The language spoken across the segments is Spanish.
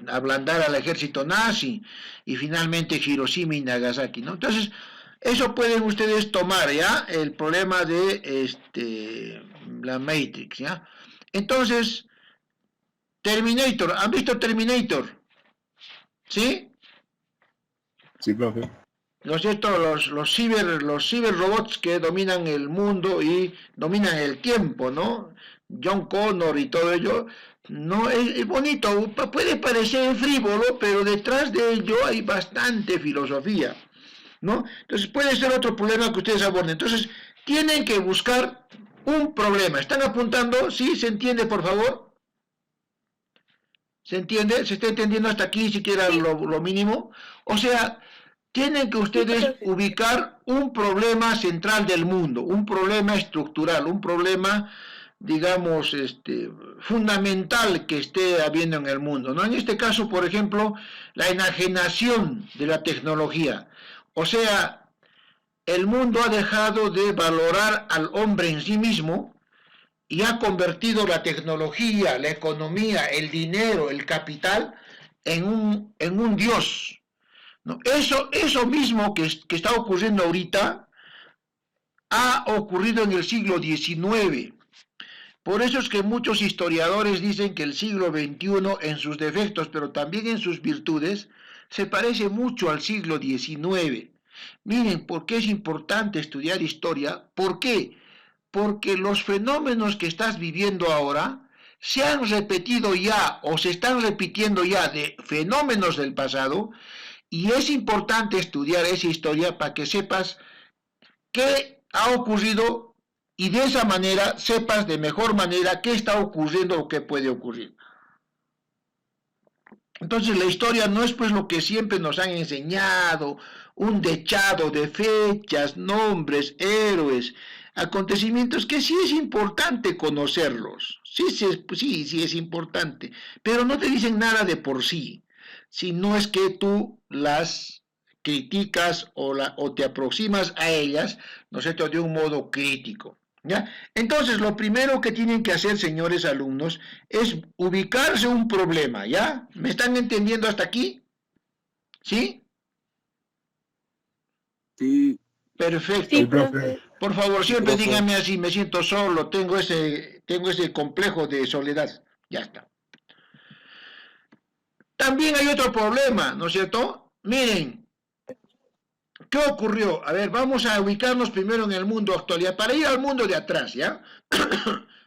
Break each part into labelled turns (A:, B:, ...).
A: ablandar al ejército nazi, y finalmente Hiroshima y Nagasaki, ¿no? Entonces, eso pueden ustedes tomar, ¿ya? El problema de la Matrix, ¿ya? Entonces, Terminator, ¿han visto Terminator? ¿Sí?
B: Sí, profe.
A: ¿No es cierto? Los ciberrobots que dominan el mundo y dominan el tiempo, ¿no? John Connor y todo ello, no es bonito, puede parecer frívolo, pero detrás de ello hay bastante filosofía, ¿no? Entonces puede ser otro problema que ustedes aborden. Entonces tienen que buscar un problema. ¿Están apuntando? ¿Sí? ¿Se entiende, por favor? ¿Se entiende? ¿Se está entendiendo hasta aquí, siquiera lo mínimo? O sea, tienen que ustedes ubicar un problema central del mundo, un problema estructural, un problema, digamos, fundamental que esté habiendo en el mundo, ¿no? En este caso, por ejemplo, la enajenación de la tecnología. O sea, el mundo ha dejado de valorar al hombre en sí mismo y ha convertido la tecnología, la economía, el dinero, el capital en un dios. ¿No? Eso mismo que está ocurriendo ahorita ha ocurrido en el siglo XIX. Por eso es que muchos historiadores dicen que el siglo XXI, en sus defectos, pero también en sus virtudes, se parece mucho al siglo XIX. Miren, ¿por qué es importante estudiar historia? ¿Por qué? Porque los fenómenos que estás viviendo ahora se han repetido ya o se están repitiendo ya de fenómenos del pasado, y es importante estudiar esa historia para que sepas qué ha ocurrido y de esa manera sepas de mejor manera qué está ocurriendo o qué puede ocurrir. Entonces la historia no es pues lo que siempre nos han enseñado, un dechado de fechas, nombres, héroes, acontecimientos que sí es importante conocerlos, sí es importante, pero no te dicen nada de por sí, si no es que tú las criticas o te aproximas a ellas, ¿no es cierto?, de un modo crítico. ¿Ya? Entonces, lo primero que tienen que hacer, señores alumnos, es ubicarse un problema, ¿ya? ¿Me están entendiendo hasta aquí? ¿Sí?
B: Sí.
A: Perfecto.
B: Sí, profe.
A: Por favor,
B: Sí,
A: siempre
B: profe.
A: díganme así, me siento solo, tengo ese complejo de soledad. Ya está. También hay otro problema, ¿no es cierto? Miren, ¿qué ocurrió? A ver, vamos a ubicarnos primero en el mundo actual, para ir al mundo de atrás, ¿ya?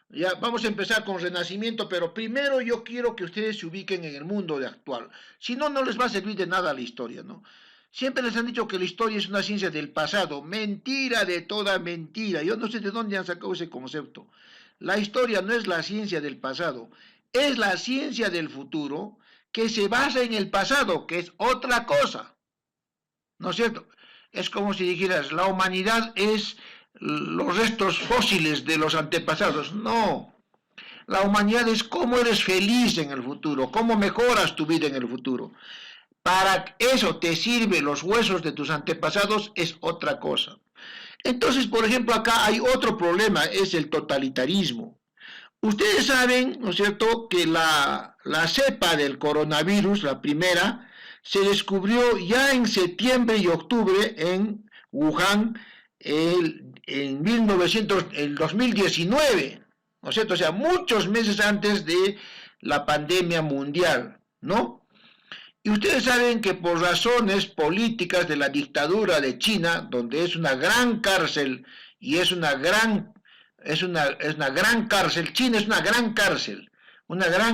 A: Ya, vamos a empezar con Renacimiento, pero primero yo quiero que ustedes se ubiquen en el mundo de actual. Si no, no les va a servir de nada la historia, ¿no? Siempre les han dicho que la historia es una ciencia del pasado. Mentira de toda mentira. Yo no sé de dónde han sacado ese concepto. La historia no es la ciencia del pasado, es la ciencia del futuro que se basa en el pasado, que es otra cosa. ¿No es cierto? Es como si dijeras, la humanidad es los restos fósiles de los antepasados. No, la humanidad es cómo eres feliz en el futuro, cómo mejoras tu vida en el futuro. Para eso te sirven los huesos de tus antepasados, es otra cosa. Entonces, por ejemplo, acá hay otro problema, es el totalitarismo. Ustedes saben, ¿no es cierto?, que la cepa del coronavirus, la primera, se descubrió ya en septiembre y octubre en Wuhan, en 2019, ¿no es cierto? O sea, muchos meses antes de la pandemia mundial, ¿no? Y ustedes saben que por razones políticas de la dictadura de China, donde es una gran cárcel y es una gran cárcel, China es una gran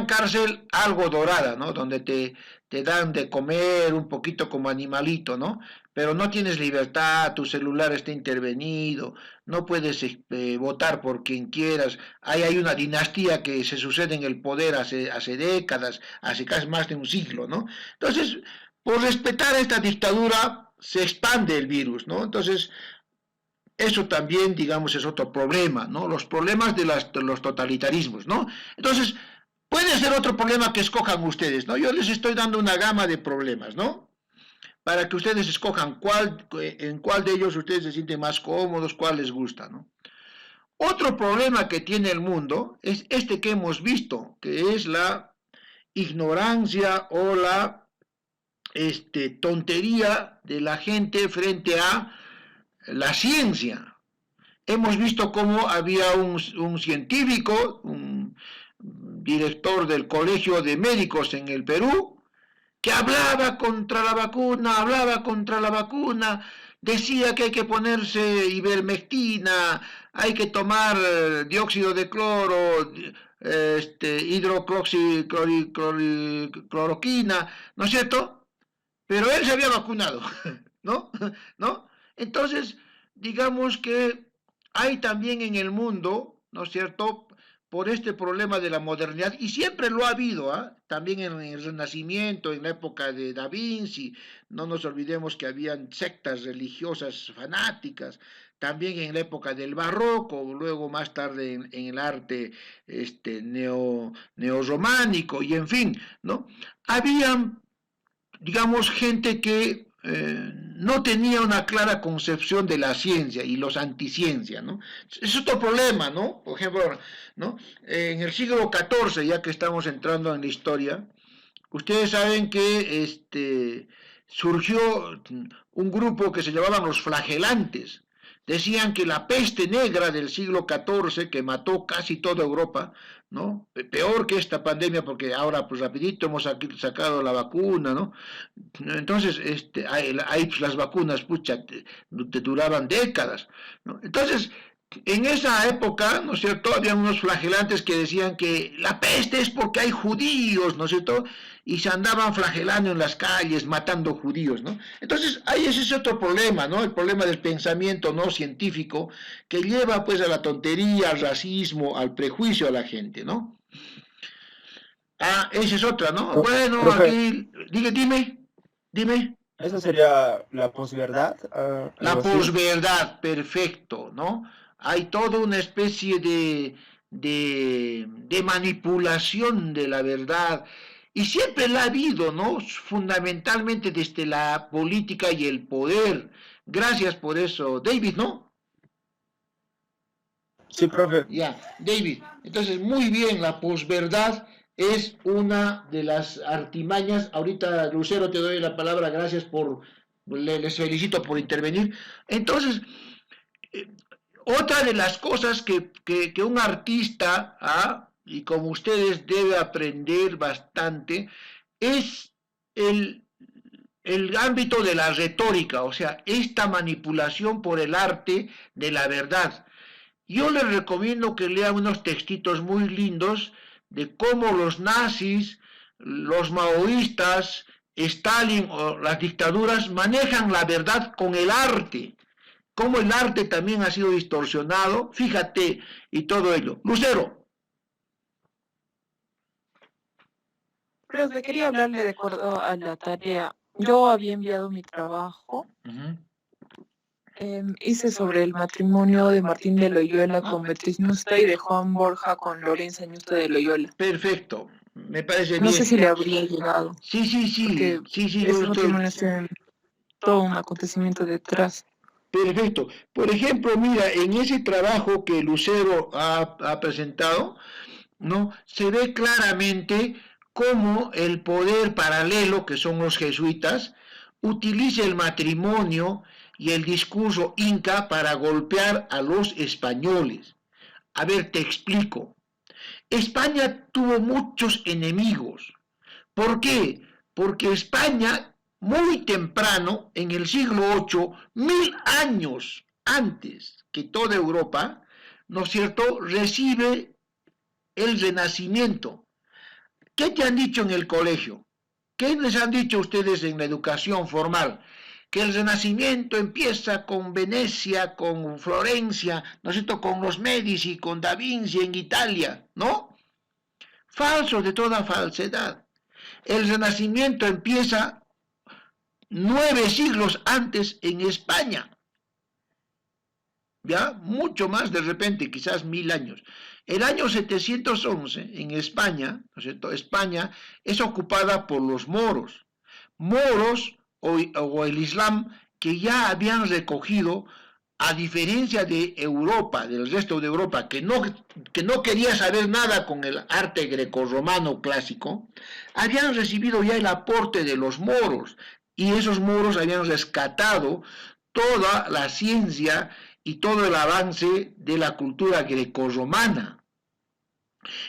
A: cárcel algo dorada, ¿no? Donde te dan de comer un poquito como animalito, ¿no? Pero no tienes libertad, tu celular está intervenido, no puedes votar por quien quieras, hay una dinastía que se sucede en el poder hace décadas, hace casi más de un siglo, ¿no? Entonces, por respetar a esta dictadura, se expande el virus, ¿no? Entonces, eso también, digamos, es otro problema, ¿no? Los problemas de los totalitarismos, ¿no? Entonces, puede ser otro problema que escojan ustedes, ¿no? Yo les estoy dando una gama de problemas, ¿no? Para que ustedes escojan en cuál de ellos ustedes se sienten más cómodos, cuál les gusta, ¿no? Otro problema que tiene el mundo es este que hemos visto, que es la ignorancia o la tontería de la gente frente a la ciencia. Hemos visto cómo había un científico, un director del Colegio de Médicos en el Perú, que hablaba contra la vacuna, decía que hay que ponerse ivermectina, hay que tomar dióxido de cloro, hidrocloroquina, ¿no es cierto? Pero él se había vacunado, ¿no? ¿No? Entonces, digamos que hay también en el mundo, ¿no es cierto?, por este problema de la modernidad, y siempre lo ha habido, ¿eh? También en el Renacimiento, en la época de Da Vinci, no nos olvidemos que habían sectas religiosas fanáticas, también en la época del Barroco, luego más tarde en el arte neorrománico, y en fin, ¿no? Habían, digamos, gente que no tenía una clara concepción de la ciencia y los anticiencia, ¿no? Es otro problema, ¿no? Por ejemplo, ¿no? En el siglo XIV, ya que estamos entrando en la historia, ustedes saben que surgió un grupo que se llamaban los flagelantes. Decían que la peste negra del siglo XIV, que mató casi toda Europa, ¿no? Peor que esta pandemia, porque ahora pues rapidito hemos sacado la vacuna, ¿no? Entonces, ahí pues, las vacunas, pucha, te duraban décadas, ¿no? Entonces, en esa época, ¿no es cierto?, había unos flagelantes que decían que la peste es porque hay judíos, ¿no es cierto?, y se andaban flagelando en las calles, matando judíos, ¿no? Entonces, ahí ese es otro problema, ¿no?, el problema del pensamiento no científico, que lleva pues a la tontería, al racismo, al prejuicio a la gente, ¿no? Ah, esa es otra, ¿no? Bueno,
C: Profe,
A: aquí, dime.
C: ¿esa sería la posverdad?
A: La
C: ¿Algo así?
A: posverdad, perfecto, ¿no? Hay toda una especie de manipulación de la verdad, y siempre la ha habido, ¿no? Fundamentalmente desde la política y el poder. Gracias por eso, David, ¿no?
C: Sí, profe.
A: Ya, David. Entonces, muy bien, la posverdad es una de las artimañas. Ahorita, Lucero, te doy la palabra, gracias les felicito por intervenir. Entonces, eh, otra de las cosas que un artista, y como ustedes debe aprender bastante, es el ámbito de la retórica, o sea, esta manipulación por el arte de la verdad. Yo les recomiendo que lean unos textitos muy lindos de cómo los nazis, los maoístas, Stalin o las dictaduras manejan la verdad con el arte, cómo el arte también ha sido distorsionado, fíjate, y todo ello. Lucero.
D: Profe, quería hablarle de acuerdo a la tarea. Yo había enviado mi trabajo, hice sobre el matrimonio de Martín de Loyola con Beatriz Nusta y de Juan Borja con Lorenza Ñusta de Loyola.
A: Perfecto, me parece
D: No
A: bien.
D: sé si le habría llegado,
A: Sí,
D: porque ese matrimonio es todo un acontecimiento detrás.
A: Perfecto. Por ejemplo, mira, en ese trabajo que Lucero ha presentado, ¿no? Se ve claramente cómo el poder paralelo, que son los jesuitas, utiliza el matrimonio y el discurso inca para golpear a los españoles. A ver, te explico. España tuvo muchos enemigos. ¿Por qué? Porque España, muy temprano, en el siglo VIII, 1000 años antes que toda Europa, ¿no es cierto?, recibe el Renacimiento. ¿Qué te han dicho en el colegio? ¿Qué les han dicho a ustedes en la educación formal? Que el Renacimiento empieza con Venecia, con Florencia, ¿no es cierto?, con los Medici, con Da Vinci en Italia, ¿no? Falso de toda falsedad. El Renacimiento empieza 9 siglos antes en España. ¿Ya? Mucho más de repente, quizás 1000 años. El año 711 en España, ¿no es cierto?, España es ocupada por los moros. Moros o el Islam que ya habían recogido a diferencia de Europa, del resto de Europa, que no quería saber nada con el arte grecorromano clásico, habían recibido ya el aporte de los moros, y esos moros habían rescatado toda la ciencia y todo el avance de la cultura grecorromana.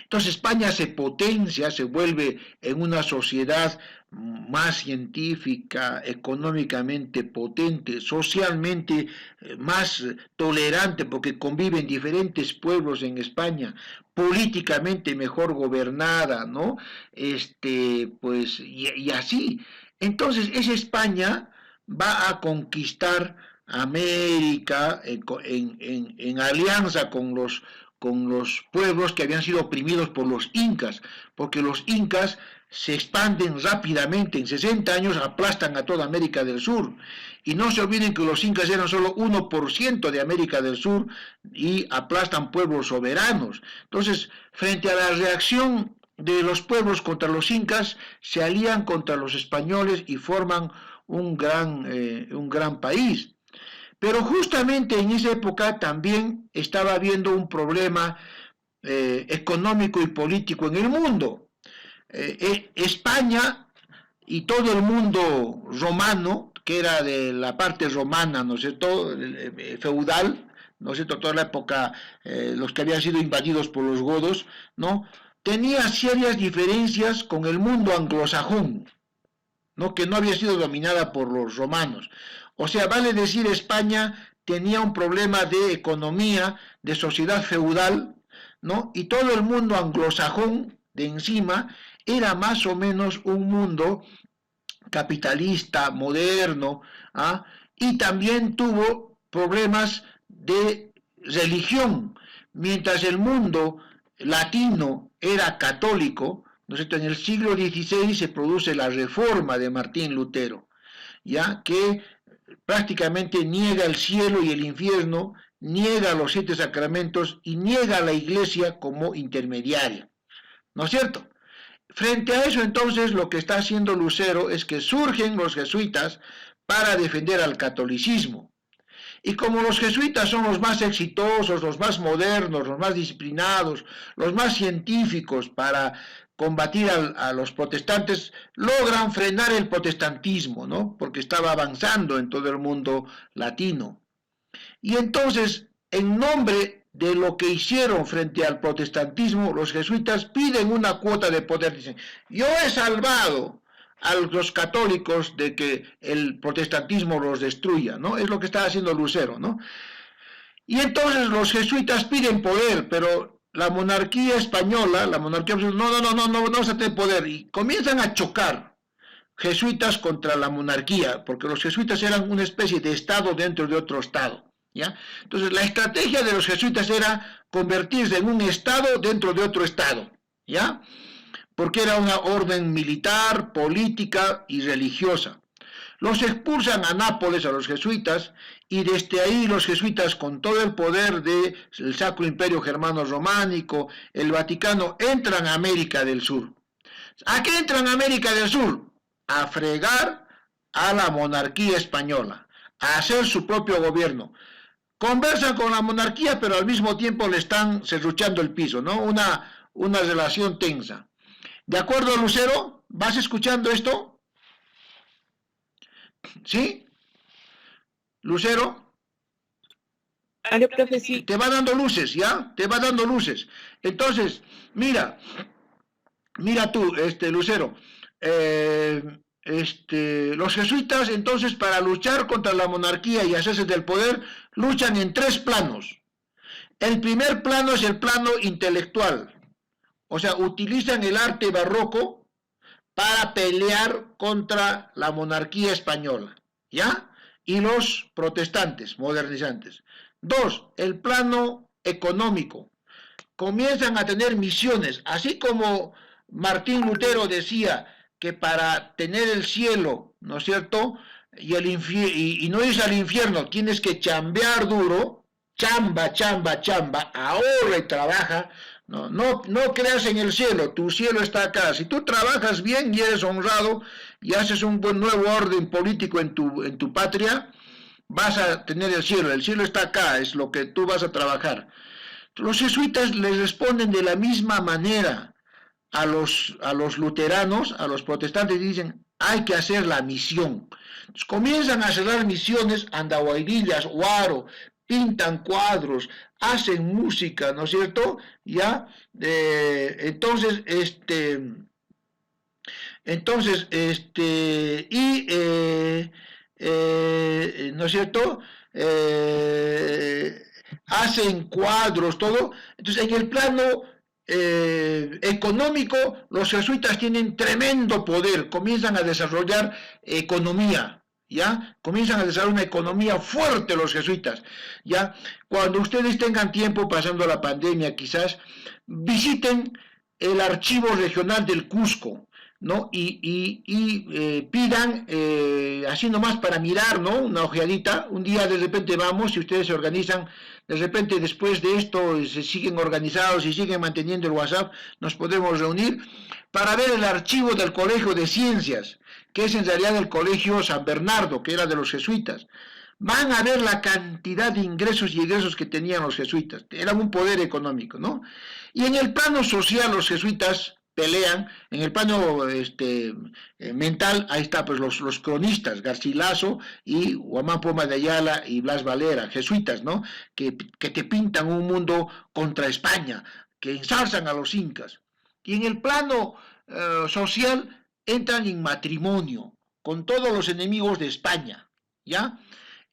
A: Entonces España se potencia, se vuelve en una sociedad más científica, económicamente potente, socialmente más tolerante, porque conviven diferentes pueblos en España, políticamente mejor gobernada, ¿no? Pues, y así. Entonces, esa España va a conquistar América en alianza con los pueblos que habían sido oprimidos por los incas, porque los incas se expanden rápidamente, en 60 años aplastan a toda América del Sur. Y no se olviden que los incas eran solo 1% de América del Sur y aplastan pueblos soberanos. Entonces, frente a la reacción de los pueblos contra los incas, se alían contra los españoles y forman un gran país. Pero justamente en esa época también estaba habiendo un problema económico y político en el mundo. España y todo el mundo romano, que era de la parte romana, ¿no es cierto?, feudal, ¿no es cierto?, toda la época, los que habían sido invadidos por los godos, ¿no?, tenía serias diferencias con el mundo anglosajón, ¿no?, que no había sido dominada por los romanos. O sea, vale decir, España tenía un problema de economía, de sociedad feudal, ¿no?, y todo el mundo anglosajón de encima era más o menos un mundo capitalista, moderno, ¿ah?, y también tuvo problemas de religión. Mientras el mundo latino era católico, ¿no es cierto?, en el siglo XVI se produce la Reforma de Martín Lutero, ya que prácticamente niega el cielo y el infierno, niega los 7 sacramentos y niega a la Iglesia como intermediaria, ¿no es cierto? Frente a eso, entonces, lo que está haciendo Lucero es que surgen los jesuitas para defender al catolicismo. Y como los jesuitas son los más exitosos, los más modernos, los más disciplinados, los más científicos para combatir a los protestantes, logran frenar el protestantismo, ¿no?, porque estaba avanzando en todo el mundo latino. Y entonces, en nombre de lo que hicieron frente al protestantismo, los jesuitas piden una cuota de poder. Dicen, yo he salvado a los católicos de que el protestantismo los destruya, ¿no? Es lo que está haciendo Lucero, ¿no? Y entonces los jesuitas piden poder, pero la monarquía española, la monarquía, no se tiene poder, y comienzan a chocar jesuitas contra la monarquía, porque los jesuitas eran una especie de estado dentro de otro estado, ¿ya? Entonces la estrategia de los jesuitas era convertirse en un estado dentro de otro estado, ¿ya?, porque era una orden militar, política y religiosa. Los expulsan a Nápoles a los jesuitas, y desde ahí los jesuitas, con todo el poder del Sacro Imperio Germano Románico, el Vaticano, entran a América del Sur. ¿A qué entran a América del Sur? A fregar a la monarquía española, a hacer su propio gobierno. Conversan con la monarquía, pero al mismo tiempo le están serruchando el piso, ¿no? Una relación tensa. ¿De acuerdo, Lucero? ¿Vas escuchando esto? ¿Sí? ¿Lucero?
D: Vale, profe, sí.
A: Te va dando luces, ¿ya? Te va dando luces. Entonces, mira tú, Lucero, los jesuitas, entonces, para luchar contra la monarquía y hacerse del poder, luchan en 3 planos. El primer plano es el plano intelectual. O sea, utilizan el arte barroco para pelear contra la monarquía española, ¿ya?, y los protestantes modernizantes. 2, el plano económico. Comienzan a tener misiones, así como Martín Lutero decía que para tener el cielo, ¿no es cierto?, y no irse al infierno, tienes que chambear duro, chamba, ahorra y trabaja. No creas en el cielo, tu cielo está acá. Si tú trabajas bien y eres honrado y haces un buen nuevo orden político en tu patria, vas a tener el cielo está acá, es lo que tú vas a trabajar. Los jesuitas les responden de la misma manera a los luteranos, a los protestantes, dicen, hay que hacer la misión. Entonces, comienzan a hacer las misiones, andahuayrillas, guaro, pintan cuadros, hacen música, ¿no es cierto? ¿Ya? Entonces, ¿no es cierto? Hacen cuadros, todo. Entonces, en el plano económico, los jesuitas tienen tremendo poder, comienzan a desarrollar economía, ¿ya? Comienzan a desarrollar una economía fuerte los jesuitas, ¿ya? Cuando ustedes tengan tiempo, pasando la pandemia quizás, visiten el archivo regional del Cusco, ¿no? Y pidan, así nomás para mirar, ¿no? Una ojeadita, un día de repente vamos, si ustedes se organizan, de repente después de esto se siguen organizados y siguen manteniendo el WhatsApp, nos podemos reunir para ver el archivo del Colegio de Ciencias, que es en realidad el Colegio San Bernardo, que era de los jesuitas. Van a ver la cantidad de ingresos y egresos que tenían los jesuitas, eran un poder económico, ¿no? Y en el plano social los jesuitas pelean, en el plano mental, ahí está, pues los cronistas, Garcilaso y Huamán Poma de Ayala y Blas Valera, jesuitas, ¿no? Que te pintan un mundo contra España, que ensalzan a los incas. Y en el plano social entran en matrimonio con todos los enemigos de España, ¿ya?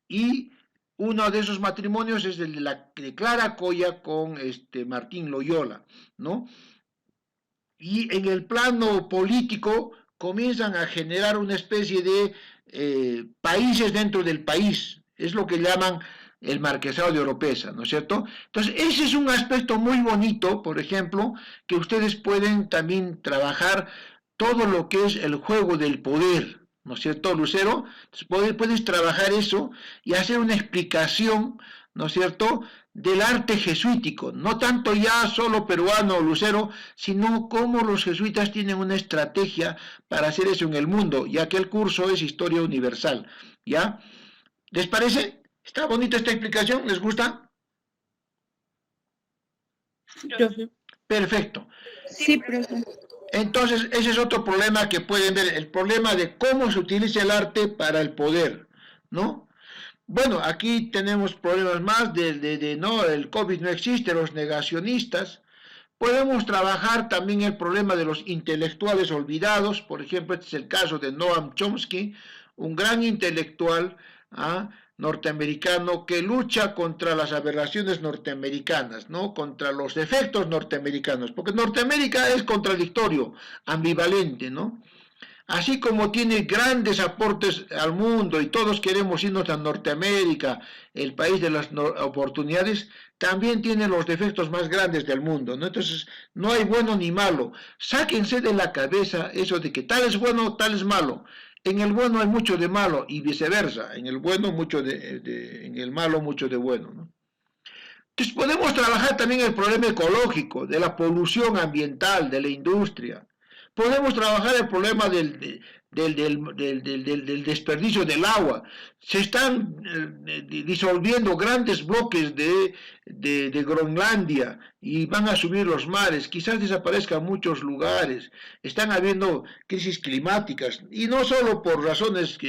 A: Y uno de esos matrimonios es el de Clara Coya con Martín Loyola, ¿no? Y en el plano político comienzan a generar una especie de países dentro del país, es lo que llaman el marquesado de Oropesa, ¿no es cierto? Entonces, ese es un aspecto muy bonito, por ejemplo, que ustedes pueden también trabajar todo lo que es el juego del poder, ¿no es cierto, Lucero? Entonces, puedes trabajar eso y hacer una explicación, ¿no es cierto?, del arte jesuítico, no tanto ya solo peruano, Lucero, sino cómo los jesuitas tienen una estrategia para hacer eso en el mundo, ya que el curso es Historia Universal, ¿ya? ¿Les parece? ¿Está bonita esta explicación? ¿Les gusta?
D: Profe.
A: Perfecto.
D: Sí, profe.
A: Entonces, ese es otro problema que pueden ver, el problema de cómo se utiliza el arte para el poder, ¿no? Bueno, aquí tenemos problemas más no, el COVID no existe, los negacionistas. Podemos trabajar también el problema de los intelectuales olvidados, por ejemplo, este es el caso de Noam Chomsky, un gran intelectual norteamericano que lucha contra las aberraciones norteamericanas, ¿no? Contra los defectos norteamericanos, porque Norteamérica es contradictorio, ambivalente, ¿no? Así como tiene grandes aportes al mundo y todos queremos irnos a Norteamérica, el país de las oportunidades, también tiene los defectos más grandes del mundo, ¿no? Entonces, no hay bueno ni malo. Sáquense de la cabeza eso de que tal es bueno, tal es malo. En el bueno hay mucho de malo y viceversa. En el bueno mucho en el malo mucho de bueno, ¿no? Entonces, podemos trabajar también el problema ecológico, de la polución ambiental, de la industria. Podemos trabajar el problema del desperdicio del agua. Se están disolviendo grandes bloques de Groenlandia y van a subir los mares. Quizás desaparezcan muchos lugares. Están habiendo crisis climáticas y no solo por razones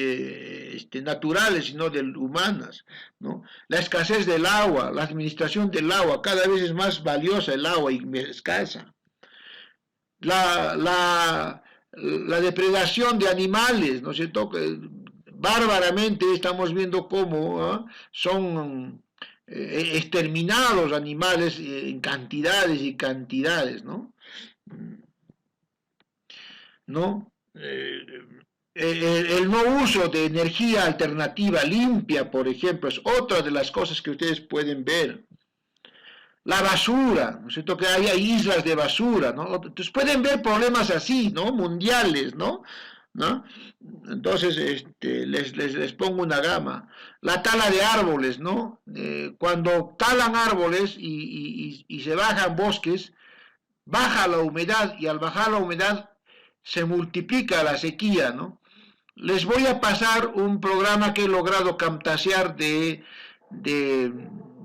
A: naturales, sino humanas, ¿no? La escasez del agua, la administración del agua, cada vez es más valiosa el agua y escasa. La depredación de animales, ¿no es cierto? Bárbaramente estamos viendo cómo son exterminados animales en cantidades y cantidades, ¿no? ¿No? El no uso de energía alternativa limpia, por ejemplo, es otra de las cosas que ustedes pueden ver. La basura, ¿no es cierto? Que haya islas de basura, ¿no? Entonces pueden ver problemas así, ¿no? Mundiales, ¿no? Entonces, les pongo una gama. La tala de árboles, ¿no? Cuando talan árboles y se bajan bosques, baja la humedad y al bajar la humedad se multiplica la sequía, ¿no? les voy a pasar un programa que he logrado camtasear de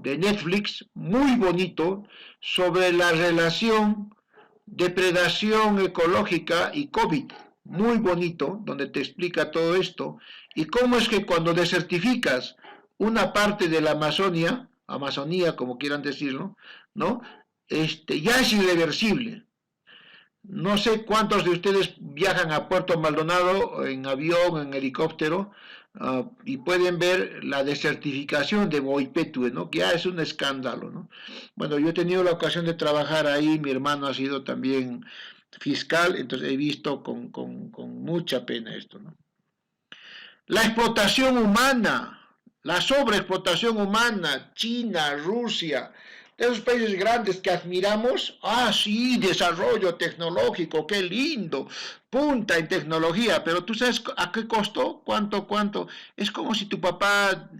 A: Netflix, muy bonito, sobre la relación depredación ecológica y COVID, muy bonito, donde te explica todo esto, y cómo es que cuando desertificas una parte de la Amazonía, como quieran decirlo, ¿no? Ya es irreversible. No sé cuántos de ustedes viajan a Puerto Maldonado en avión, en helicóptero, y pueden ver la desertificación de Boipetue, ¿no? Que ya es un escándalo, ¿no? Bueno, yo he tenido la ocasión de trabajar ahí, mi hermano ha sido también fiscal, entonces he visto con mucha pena esto, ¿no? La explotación humana, la sobreexplotación humana, China, Rusia, de esos países grandes que admiramos, sí, desarrollo tecnológico, qué lindo, punta en tecnología, pero tú sabes a qué costó, cuánto, es como si tu papá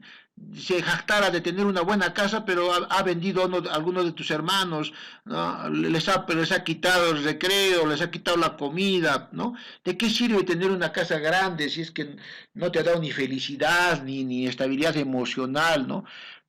A: se jactara de tener una buena casa, pero ha vendido a algunos de tus hermanos, ¿no? les ha quitado el recreo, les ha quitado la comida, ¿no? ¿De qué sirve tener una casa grande si es que no te ha dado ni felicidad, ni estabilidad emocional, ¿no?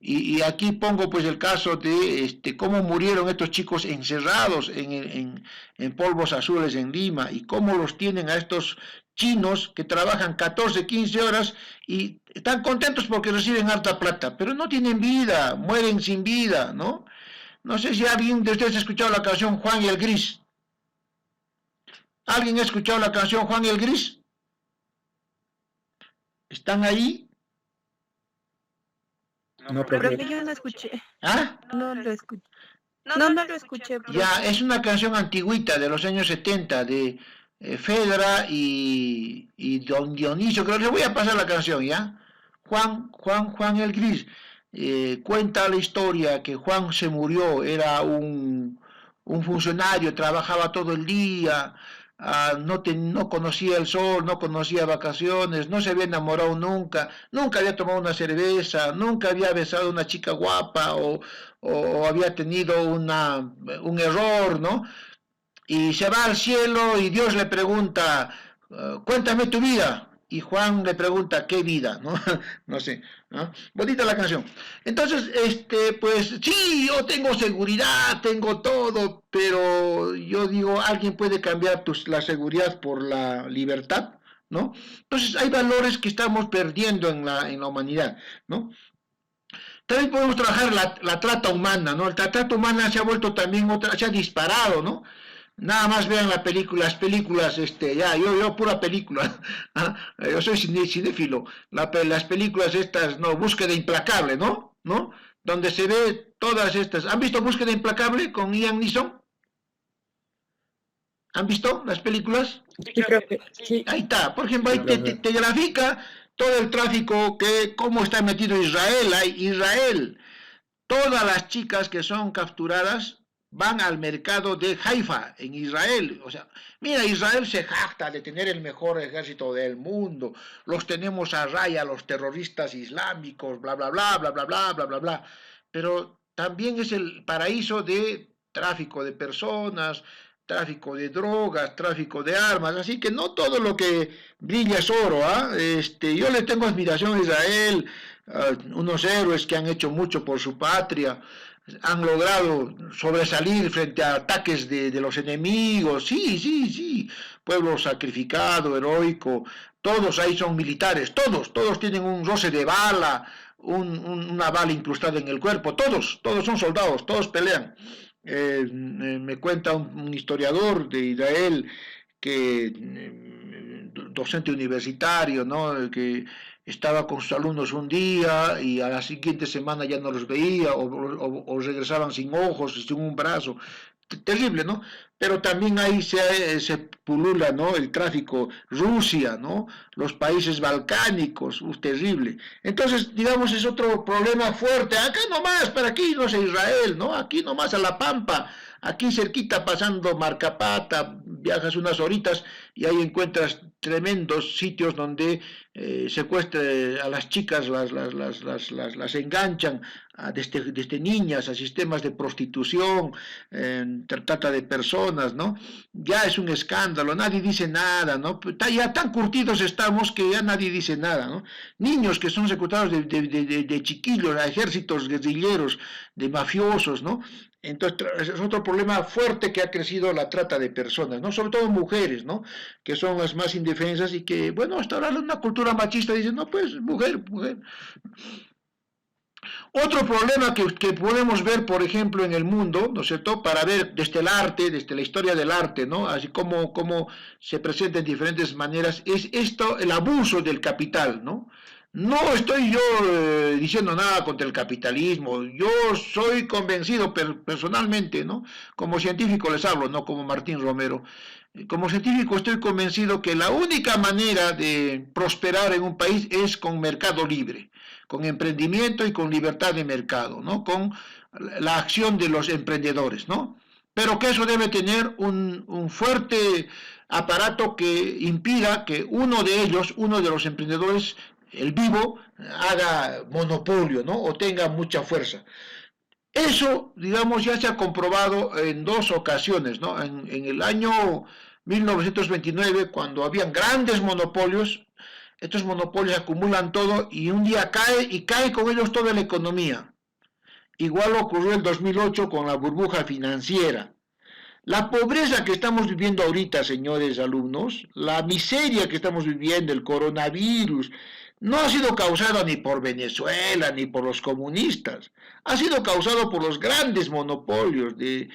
A: Y aquí pongo pues el caso de cómo murieron estos chicos encerrados en polvos azules en Lima y cómo los tienen a estos chinos que trabajan 14, 15 horas y están contentos porque reciben harta plata, pero no tienen vida, mueren sin vida, ¿no? No sé si alguien de ustedes ha escuchado la canción Juan y el Gris. ¿Alguien ha escuchado la canción Juan y el Gris? ¿Están ahí?
C: No,
E: Pero
C: profe.
E: que yo no escuché.
A: ¿Ah?
E: No lo escuché. No lo escuché. Profe.
A: Ya, es una canción antigüita de los años 70 de Fedra y Don Dionisio, creo que le voy a pasar la canción, ¿ya? Juan el Gris. Cuenta la historia que Juan se murió, era un funcionario, trabajaba todo el día, no conocía el sol, no conocía vacaciones, no se había enamorado nunca había tomado una cerveza, nunca había besado a una chica guapa o había tenido un error, ¿no? Y se va al cielo y Dios le pregunta, cuéntame tu vida. Y Juan le pregunta, ¿qué vida? ¿No? No sé, ¿no? Bonita la canción. Entonces, pues sí, yo tengo seguridad, tengo todo, pero yo digo, alguien puede cambiar la seguridad por la libertad, ¿no? Entonces hay valores que estamos perdiendo en la humanidad, ¿no? También podemos trabajar la trata humana, ¿no? La trata humana se ha vuelto también se ha disparado, ¿no? Nada más vean las películas, yo pura película, yo soy cinéfilo, las películas estas, no, Búsqueda Implacable, ¿no? Donde se ve todas estas, ¿han visto Búsqueda Implacable con Ian Neeson? ¿Han visto las películas?
D: Sí, profe. Sí.
A: Ahí está, por ejemplo, ahí te grafica todo el tráfico, cómo está metido Israel, todas las chicas que son capturadas van al mercado de Haifa, en Israel. O sea, mira, Israel se jacta de tener el mejor ejército del mundo. Los tenemos a raya, los terroristas islámicos, bla, bla, bla, bla, bla, bla, bla, bla, bla. Pero también es el paraíso de tráfico de personas, tráfico de drogas, tráfico de armas. Así que no todo lo que brilla es oro, yo le tengo admiración a Israel, unos héroes que han hecho mucho por su patria, han logrado sobresalir frente a ataques de los enemigos, sí, pueblo sacrificado, heroico, todos ahí son militares, todos tienen un roce de bala, una bala incrustada en el cuerpo, todos son soldados, todos pelean. Me cuenta un historiador de Israel, docente universitario, ¿no? Que estaba con sus alumnos un día y a la siguiente semana ya no los veía o regresaban sin ojos, sin un brazo. Terrible, ¿no? Pero también ahí se pulula, ¿no? El tráfico, Rusia, ¿no? Los países balcánicos, terrible. Entonces, digamos, es otro problema fuerte. Acá nomás, para aquí no es Israel, ¿no? Aquí nomás a La Pampa, Aquí cerquita, pasando Marcapata, viajas unas horitas y ahí encuentras tremendos sitios donde secuestran a las chicas, las enganchan desde niñas a sistemas de prostitución, trata de personas, ¿no? Ya es un escándalo, nadie dice nada, ¿no? Ya tan curtidos estamos que ya nadie dice nada, ¿no? Niños que son secuestrados de chiquillos a ejércitos guerrilleros, de mafiosos, ¿no? Entonces, es otro problema fuerte que ha crecido la trata de personas, ¿no? Sobre todo mujeres, ¿no? Que son las más indefensas y que, bueno, hasta ahora una cultura machista dice, no, pues, mujer, mujer. Otro problema que podemos ver, por ejemplo, en el mundo, ¿no es cierto?, para ver desde el arte, desde la historia del arte, ¿no?, así como se presenta en diferentes maneras, es esto, el abuso del capital, ¿no? No estoy yo diciendo nada contra el capitalismo, yo soy convencido personalmente, ¿no?, como científico les hablo, no como Martín Romero. Como científico estoy convencido que la única manera de prosperar en un país es con mercado libre, con emprendimiento y con libertad de mercado, ¿no? Con la acción de los emprendedores, ¿no? Pero que eso debe tener un fuerte aparato que impida que uno de ellos, uno de los emprendedores, el vivo, haga monopolio, ¿no? O tenga mucha fuerza. Eso, digamos, ya se ha comprobado en dos ocasiones, ¿no? En el año 1929, cuando habían grandes monopolios, estos monopolios acumulan todo y un día cae con ellos toda la economía. Igual ocurrió en 2008 con la burbuja financiera. La pobreza que estamos viviendo ahorita, señores alumnos, la miseria que estamos viviendo, el coronavirus, no ha sido causada ni por Venezuela ni por los comunistas, ha sido causado por los grandes monopolios de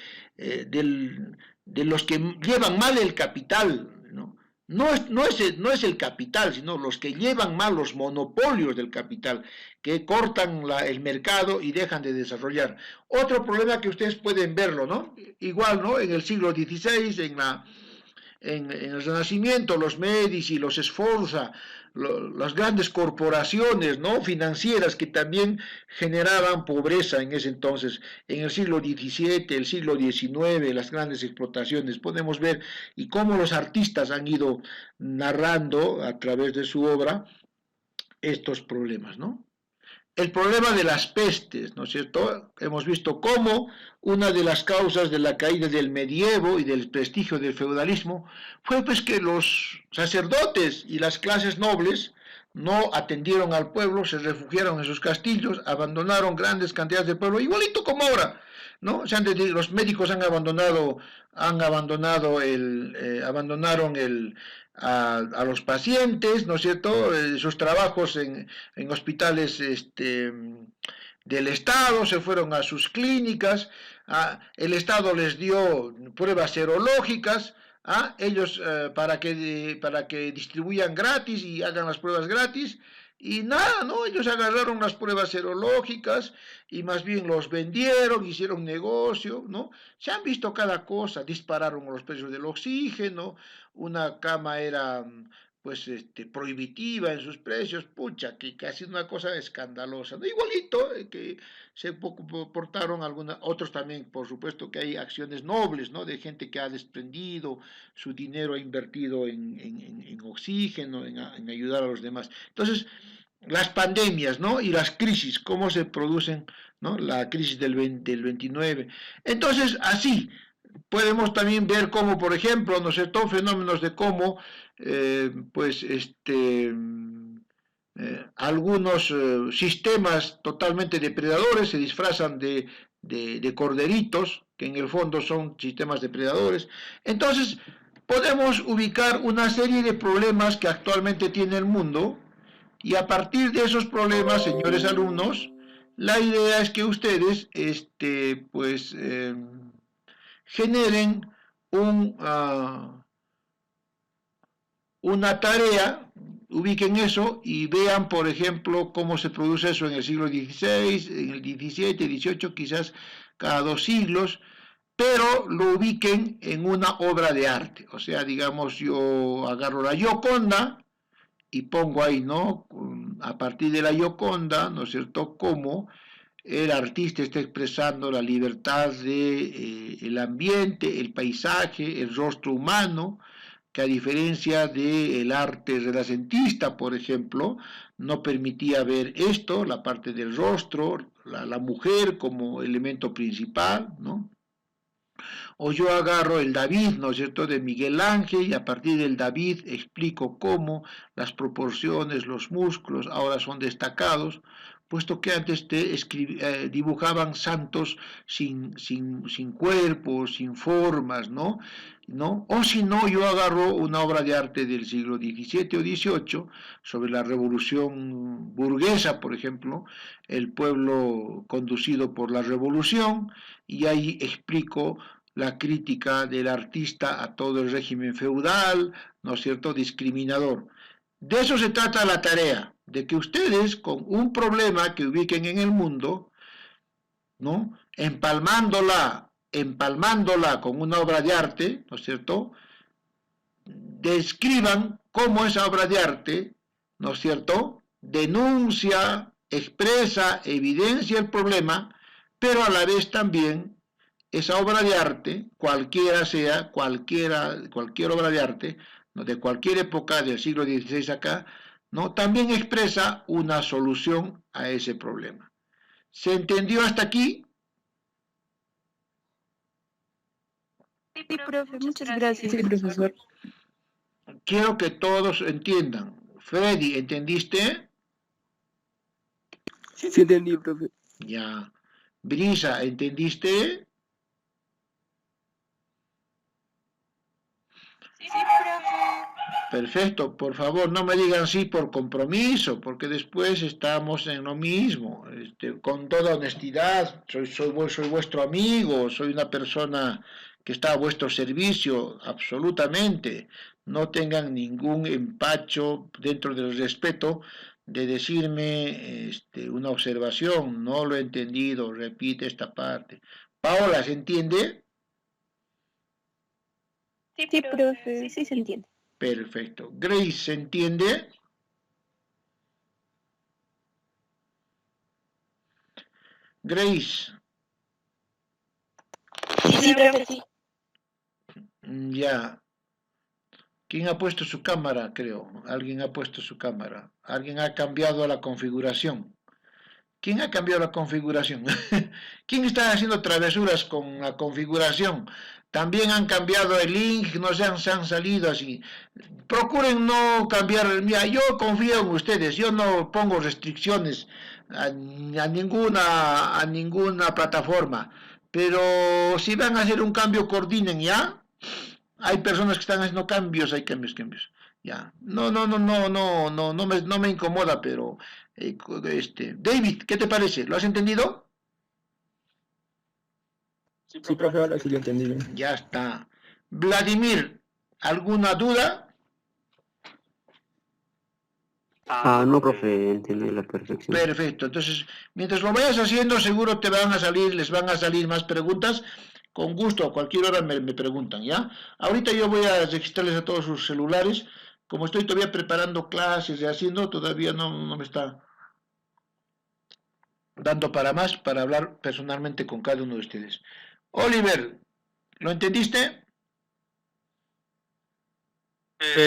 A: los que llevan mal el capital, ¿no? No es el capital, sino los que llevan mal los monopolios del capital, que cortan el mercado y dejan de desarrollar. Otro problema que ustedes pueden verlo, ¿no? Igual, ¿no? En el siglo XVI, en el Renacimiento, los Medici, los Sforza, las grandes corporaciones, ¿no?, financieras que también generaban pobreza en ese entonces. En el siglo XVII, el siglo XIX, las grandes explotaciones, podemos ver y cómo los artistas han ido narrando a través de su obra estos problemas, ¿no? El problema de las pestes, ¿no es cierto? Hemos visto cómo una de las causas de la caída del medievo y del prestigio del feudalismo fue pues que los sacerdotes y las clases nobles no atendieron al pueblo, se refugiaron en sus castillos, abandonaron grandes cantidades de pueblo, igualito como ahora, ¿no? Los médicos abandonaron a los pacientes, ¿no es cierto?, sus trabajos en hospitales del Estado, se fueron a sus clínicas, el Estado les dio pruebas serológicas, ellos para que distribuyan gratis y hagan las pruebas gratis, y nada, ¿no? Ellos agarraron las pruebas serológicas y más bien los vendieron, hicieron negocio, ¿no? Se han visto cada cosa, dispararon los precios del oxígeno, una cama era pues prohibitiva en sus precios, pucha, que casi una cosa escandalosa, ¿no? Igualito que se portaron otros también, por supuesto que hay acciones nobles, ¿no?, de gente que ha desprendido su dinero, ha invertido en oxígeno, en ayudar a los demás. Entonces, las pandemias, ¿no?, y las crisis, cómo se producen, ¿no?, la crisis del 29. Entonces, así, podemos también ver cómo, por ejemplo, ¿no es cierto?, fenómenos de cómo, algunos sistemas totalmente depredadores se disfrazan de corderitos, que en el fondo son sistemas depredadores. Entonces, podemos ubicar una serie de problemas que actualmente tiene el mundo, y a partir de esos problemas, señores alumnos, la idea es que ustedes, generen una tarea, ubiquen eso y vean, por ejemplo, cómo se produce eso en el siglo XVI, en el XVII, XVIII, quizás cada 2 siglos, pero lo ubiquen en una obra de arte. O sea, digamos, yo agarro la Gioconda y pongo ahí, ¿no?, a partir de la Gioconda, ¿no es cierto?, cómo el artista está expresando la libertad de el ambiente, el paisaje, el rostro humano, que a diferencia del arte renacentista, por ejemplo, no permitía ver esto, la parte del rostro, la mujer como elemento principal, ¿no? O yo agarro el David, ¿no es cierto?, de Miguel Ángel, y a partir del David explico cómo las proporciones, los músculos ahora son destacados, puesto que antes dibujaban santos sin cuerpo, sin formas, ¿no? O si no, yo agarro una obra de arte del siglo XVII o XVIII sobre la revolución burguesa, por ejemplo, el pueblo conducido por la revolución, y ahí explico la crítica del artista a todo el régimen feudal, ¿no es cierto?, discriminador. De eso se trata la tarea, de que ustedes con un problema que ubiquen en el mundo, ¿no?, empalmándola con una obra de arte, ¿no es cierto?, describan cómo esa obra de arte, ¿no es cierto?, denuncia, expresa, evidencia el problema, pero a la vez también esa obra de arte, cualquiera sea, cualquier obra de arte, ¿no?, de cualquier época del siglo XVI acá, ¿no?, también expresa una solución a ese problema. ¿Se entendió hasta aquí?
E: Sí, profe, muchas gracias.
D: Sí, profesor.
A: Quiero que todos entiendan. Freddy, ¿entendiste?
C: Sí entendí, profe.
A: Ya. Brisa, ¿entendiste?
E: Sí, profe.
A: Perfecto, por favor, no me digan sí por compromiso, porque después estamos en lo mismo. Con toda honestidad, soy vuestro amigo, soy una persona que está a vuestro servicio, absolutamente. No tengan ningún empacho dentro del respeto de decirme una observación, no lo he entendido, repite esta parte. Paola, ¿se entiende?
E: Sí, profe, sí se entiende.
A: Perfecto. Grace, ¿se entiende? Grace,
E: Sí, profe, sí.
A: ya. ¿Quién ha puesto su cámara? Creo. Alguien ha puesto su cámara. Alguien ha cambiado la configuración. ¿Quién ha cambiado la configuración? ¿Quién está haciendo travesuras con la configuración? También han cambiado el link, no se han salido así. Procuren no cambiar. Mira, yo confío en ustedes, yo no pongo restricciones a ninguna plataforma. Pero si van a hacer un cambio, coordinen, ¿ya? Hay personas que están haciendo cambios, hay cambios. Ya. No me incomoda, pero David, ¿qué te parece? ¿Lo has entendido?
C: Sí, profe, ahora sí lo entendí bien.
A: Ya está. Vladimir, ¿alguna duda?
F: No, profe, entendí a la perfección.
A: Perfecto. Entonces, mientras lo vayas haciendo, seguro les van a salir más preguntas. Con gusto, a cualquier hora me preguntan, ¿ya? Ahorita yo voy a registrarles a todos sus celulares. Como estoy todavía preparando clases y haciendo, todavía no me está dando para más, para hablar personalmente con cada uno de ustedes. Oliver, ¿lo entendiste?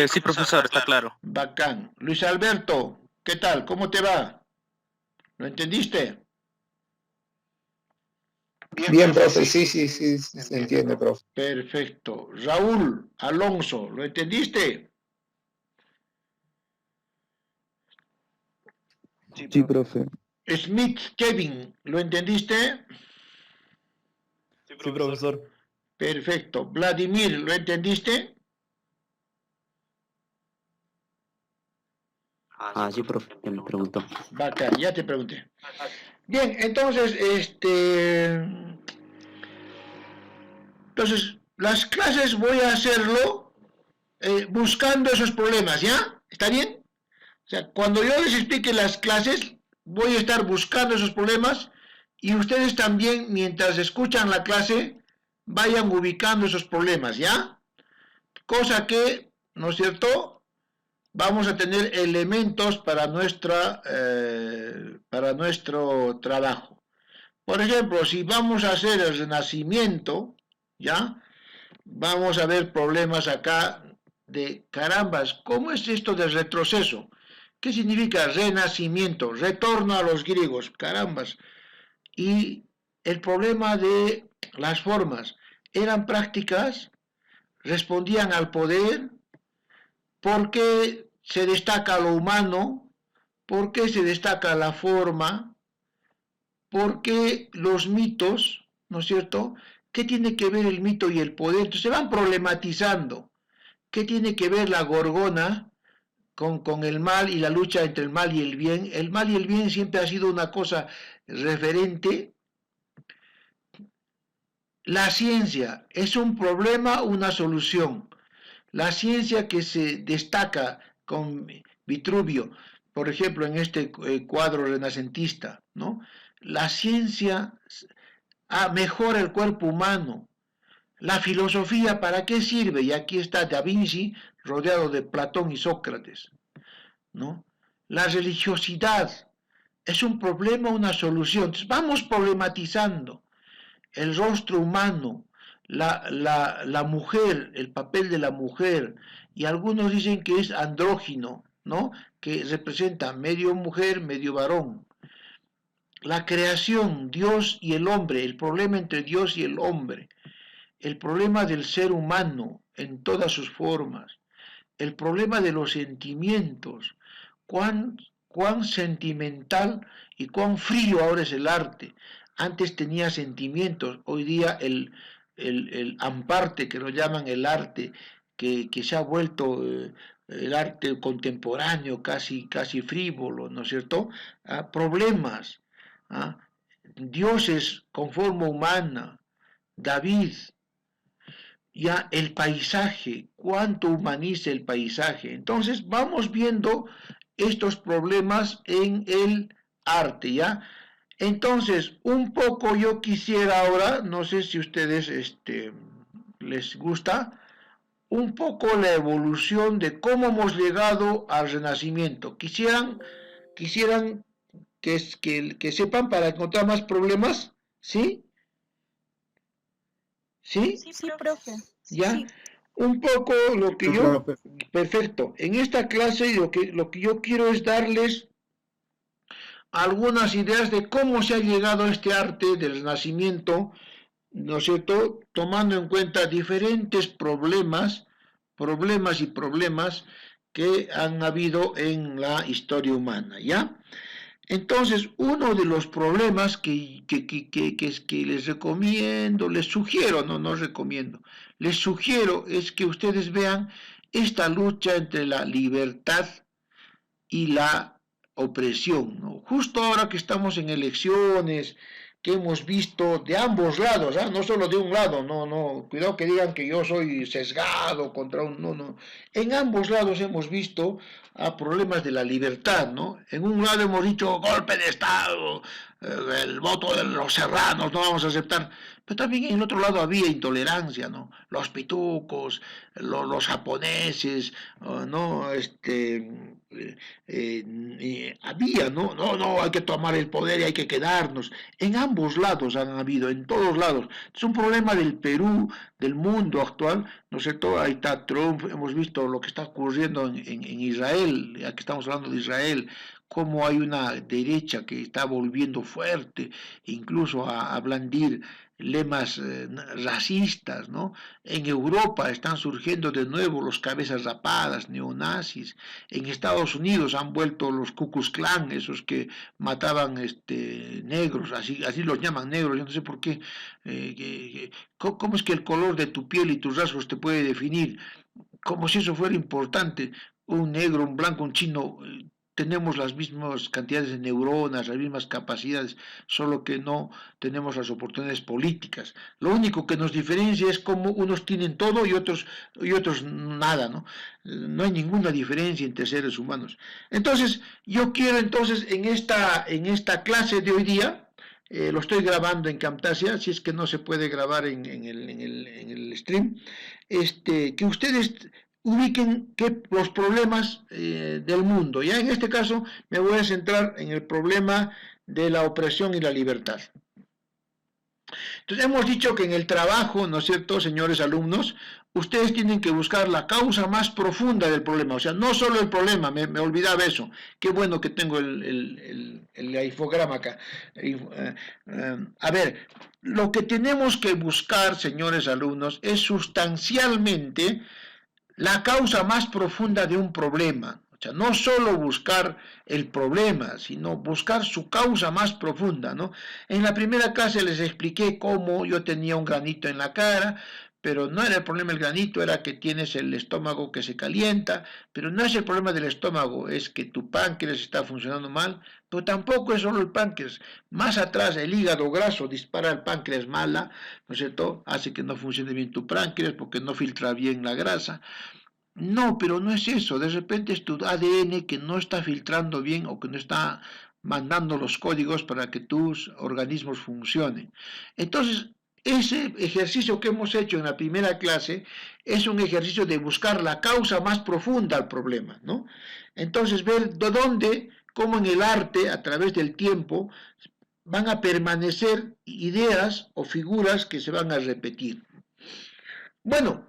G: Sí, profesor, está claro.
A: Bacán. Luis Alberto, ¿qué tal? ¿Cómo te va? ¿Lo entendiste?
B: Bien, profe, sí, se entiende, profe.
A: Perfecto. Raúl Alonso, ¿lo entendiste?
C: Sí, profe.
A: Smith Kevin, ¿lo entendiste?
C: Sí, profesor.
A: Perfecto. Vladimir, ¿lo entendiste?
F: Sí, profe, ya me preguntó.
A: Bacán, ya te pregunté. Bien, entonces, las clases voy a hacerlo buscando esos problemas, ¿ya? ¿Está bien? O sea, cuando yo les explique las clases, voy a estar buscando esos problemas y ustedes también, mientras escuchan la clase, vayan ubicando esos problemas, ¿ya? Cosa que, ¿no es cierto?, vamos a tener elementos para nuestro trabajo. Por ejemplo, si vamos a hacer el renacimiento, ¿ya? Vamos a ver problemas acá de carambas, ¿cómo es esto de retroceso? ¿Qué significa renacimiento? Retorno a los griegos, carambas. Y el problema de las formas, ¿eran prácticas? ¿Respondían al poder? ¿Por qué se destaca lo humano? ¿Por qué se destaca la forma? ¿Por qué los mitos? ¿No es cierto? ¿Qué tiene que ver el mito y el poder? Entonces se van problematizando. ¿Qué tiene que ver la gorgona con el mal y la lucha entre el mal y el bien? El mal y el bien siempre ha sido una cosa referente. La ciencia es un problema, una solución. La ciencia que se destaca con Vitruvio, por ejemplo, en este cuadro renacentista, ¿no? La ciencia mejora el cuerpo humano. La filosofía, ¿para qué sirve? Y aquí está Da Vinci rodeado de Platón y Sócrates, ¿no? La religiosidad es un problema, una solución. Entonces, vamos problematizando el rostro humano, la mujer, el papel de la mujer, y algunos dicen que es andrógino, ¿no? Que representa medio mujer, medio varón. La creación, Dios y el hombre, el problema entre Dios y el hombre, el problema del ser humano en todas sus formas, el problema de los sentimientos, cuán sentimental y cuán frío ahora es el arte. Antes tenía sentimientos, hoy día el amparte, que lo llaman el arte, que se ha vuelto el arte contemporáneo, casi frívolo, ¿no es cierto? Problemas, dioses con forma humana, David, ya el paisaje, cuánto humaniza el paisaje. Entonces vamos viendo estos problemas en el arte, ¿ya? Entonces, un poco yo quisiera ahora, no sé si ustedes les gusta, un poco la evolución de cómo hemos llegado al Renacimiento. Quisieran que sepan para encontrar más problemas, ¿sí? ¿Sí?
E: Sí, profe.
A: ¿Ya?
E: Sí.
A: Un poco lo que yo... Perfecto. En esta clase lo que yo quiero es darles algunas ideas de cómo se ha llegado a este arte del Renacimiento, ¿no es cierto? Tomando en cuenta diferentes problemas que han habido en la historia humana, ¿ya? Entonces, uno de los problemas que les recomiendo, les sugiero, no recomiendo, les sugiero es que ustedes vean esta lucha entre la libertad y la opresión, ¿no? Justo ahora que estamos en elecciones, que hemos visto de ambos lados, no solo de un lado, cuidado que digan que yo soy sesgado contra no, en ambos lados hemos visto problemas de la libertad, ¿no? En un lado hemos dicho golpe de Estado, el voto de los serranos, no vamos a aceptar, pero también en el otro lado había intolerancia, ¿no? Los pitucos, los japoneses, ¿no? Había, no, hay que tomar el poder y hay que quedarnos. En ambos lados han habido, en todos lados. Es un problema del Perú, del mundo actual, ¿no es cierto? Ahí está Trump, hemos visto lo que está ocurriendo en Israel, ya que estamos hablando de Israel, cómo hay una derecha que está volviendo fuerte, incluso a blandir lemas racistas, ¿no? En Europa están surgiendo de nuevo los cabezas rapadas, neonazis. En Estados Unidos han vuelto los Ku Klux Klan, esos que mataban negros, así los llaman negros, yo no sé por qué. ¿Cómo es que el color de tu piel y tus rasgos te puede definir? Como si eso fuera importante. Un negro, un blanco, un chino, tenemos las mismas cantidades de neuronas, las mismas capacidades, solo que no tenemos las oportunidades políticas. Lo único que nos diferencia es cómo unos tienen todo y otros nada, ¿no? No hay ninguna diferencia entre seres humanos. Entonces, yo quiero en esta clase de hoy día, lo estoy grabando en Camtasia, si es que no se puede grabar en el stream, que ustedes ubiquen los problemas del mundo. Ya en este caso me voy a centrar en el problema de la opresión y la libertad. Entonces hemos dicho que en el trabajo, ¿no es cierto, señores alumnos? Ustedes tienen que buscar la causa más profunda del problema, o sea, no solo el problema, me olvidaba eso. Qué bueno que tengo el infograma acá. A ver, lo que tenemos que buscar, señores alumnos, es sustancialmente la causa más profunda de un problema. O sea, no solo buscar el problema, sino buscar su causa más profunda, ¿no? En la primera clase les expliqué cómo yo tenía un granito en la cara, pero no era el problema el granito, era que tienes el estómago que se calienta, pero no es el problema del estómago, es que tu páncreas está funcionando mal, pero tampoco es solo el páncreas. Más atrás, el hígado graso dispara el páncreas mala, ¿no es cierto? Hace que no funcione bien tu páncreas porque no filtra bien la grasa. No, pero no es eso, de repente es tu ADN que no está filtrando bien o que no está mandando los códigos para que tus organismos funcionen. Entonces, ese ejercicio que hemos hecho en la primera clase es un ejercicio de buscar la causa más profunda al problema, ¿no? Entonces, ver de dónde, cómo en el arte, a través del tiempo, van a permanecer ideas o figuras que se van a repetir. Bueno,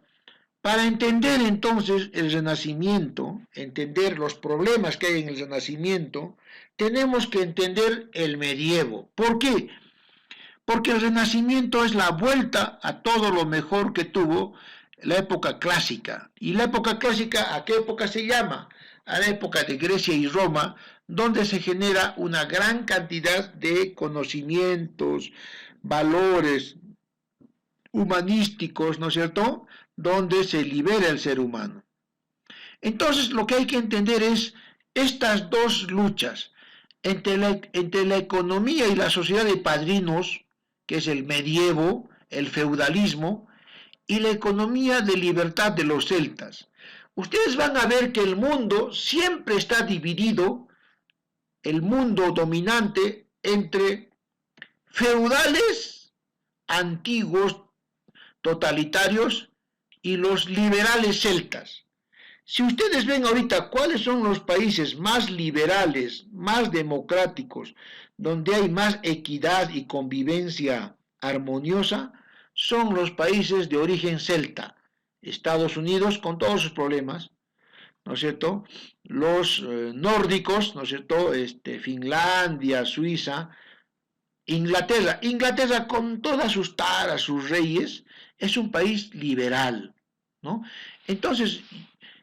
A: para entender entonces el Renacimiento, entender los problemas que hay en el Renacimiento, tenemos que entender el medievo. ¿Por qué? Porque el Renacimiento es la vuelta a todo lo mejor que tuvo la época clásica. ¿Y la época clásica a qué época se llama? A la época de Grecia y Roma, donde se genera una gran cantidad de conocimientos, valores humanísticos, ¿no es cierto?, donde se libera el ser humano. Entonces, lo que hay que entender es estas dos luchas entre la economía y la sociedad de padrinos, que es el medievo, el feudalismo, y la economía de libertad de los celtas. Ustedes van a ver que el mundo siempre está dividido, el mundo dominante, entre feudales antiguos, totalitarios, y los liberales celtas. Si ustedes ven ahorita cuáles son los países más liberales, más democráticos, donde hay más equidad y convivencia armoniosa, son los países de origen celta. Estados Unidos con todos sus problemas, ¿no es cierto? Los nórdicos, ¿no es cierto? Finlandia, Suiza, Inglaterra con todas sus taras, sus reyes, es un país liberal, ¿no? Entonces,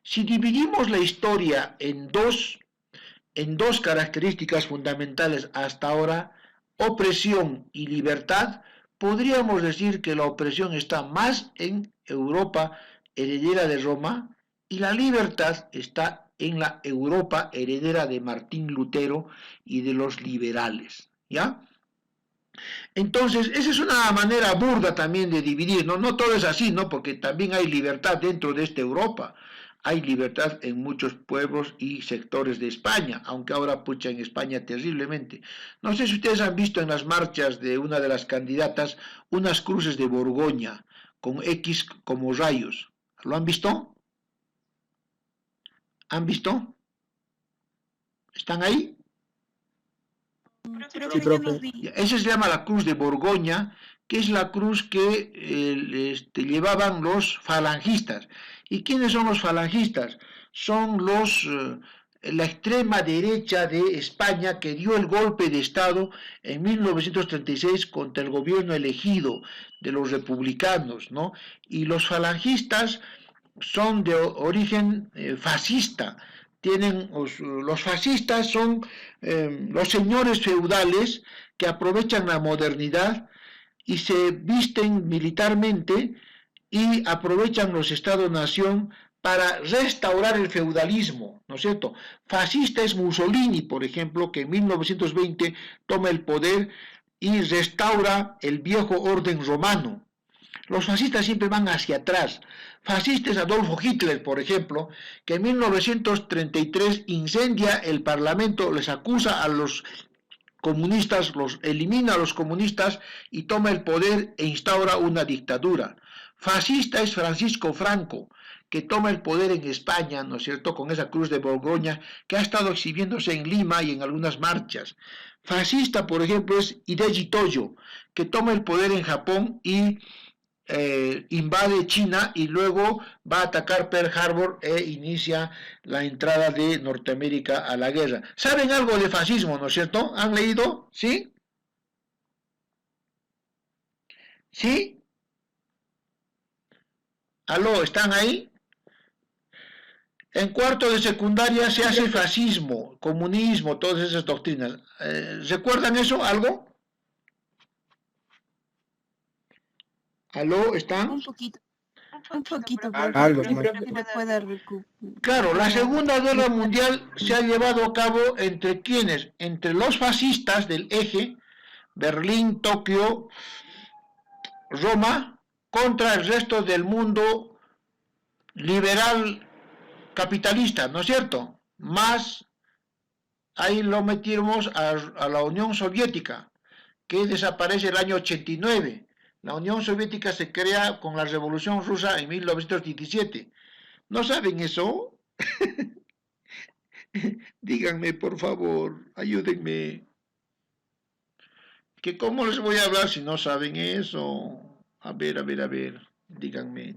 A: si dividimos la historia en dos características fundamentales hasta ahora, opresión y libertad, podríamos decir que la opresión está más en Europa heredera de Roma y la libertad está en la Europa heredera de Martín Lutero y de los liberales, ¿ya? Entonces, esa es una manera burda también de dividir, ¿no? No todo es así, ¿no? Porque también hay libertad dentro de esta Europa. Hay libertad en muchos pueblos y sectores de España, aunque ahora pucha en España terriblemente. No sé si ustedes han visto en las marchas de una de las candidatas unas cruces de Borgoña con X como rayos. ¿Lo han visto? ¿Han visto? ¿Están ahí?
E: Profe,
C: Sí,
E: ya
C: profe.
E: los vi.
A: Esa se llama la cruz de Borgoña, que es la cruz que llevaban los falangistas. ¿Y quiénes son los falangistas? Son la extrema derecha de España que dio el golpe de Estado en 1936 contra el gobierno elegido de los republicanos, ¿no? Y los falangistas son de origen fascista. Los fascistas son los señores feudales que aprovechan la modernidad y se visten militarmente y aprovechan los estados-nación para restaurar el feudalismo, ¿no es cierto? Fascista es Mussolini, por ejemplo, que en 1920 toma el poder y restaura el viejo orden romano. Los fascistas siempre van hacia atrás. Fascista es Adolfo Hitler, por ejemplo, que en 1933 incendia el Parlamento, les acusa a los comunistas, los elimina a los comunistas y toma el poder e instaura una dictadura. Fascista es Francisco Franco, que toma el poder en España, ¿no es cierto?, con esa cruz de Borgoña, que ha estado exhibiéndose en Lima y en algunas marchas. Fascista, por ejemplo, es Hideji Toyo, que toma el poder en Japón y invade China y luego va a atacar Pearl Harbor e inicia la entrada de Norteamérica a la guerra. ¿Saben algo de fascismo, no es cierto? ¿Han leído? ¿Sí? ¿Sí? ¿Aló? ¿Están ahí? En cuarto de secundaria se hace fascismo, comunismo, todas esas doctrinas. ¿Recuerdan eso? ¿Algo? ¿Aló? ¿Están?
E: Un poquito,
C: Algo,
E: pero
C: profe.
E: creo que me pueda recuperar.
A: Claro, la Segunda Guerra Mundial se ha llevado a cabo entre ¿quiénes? Entre los fascistas del eje, Berlín, Tokio, Roma, contra el resto del mundo liberal capitalista, ¿no es cierto? Más, ahí lo metimos a la Unión Soviética, que desaparece el año 89. La Unión Soviética se crea con la Revolución Rusa en 1917. ¿No saben eso? Díganme, por favor, ayúdenme. ¿Que cómo les voy a hablar si no saben eso? A ver. Díganme.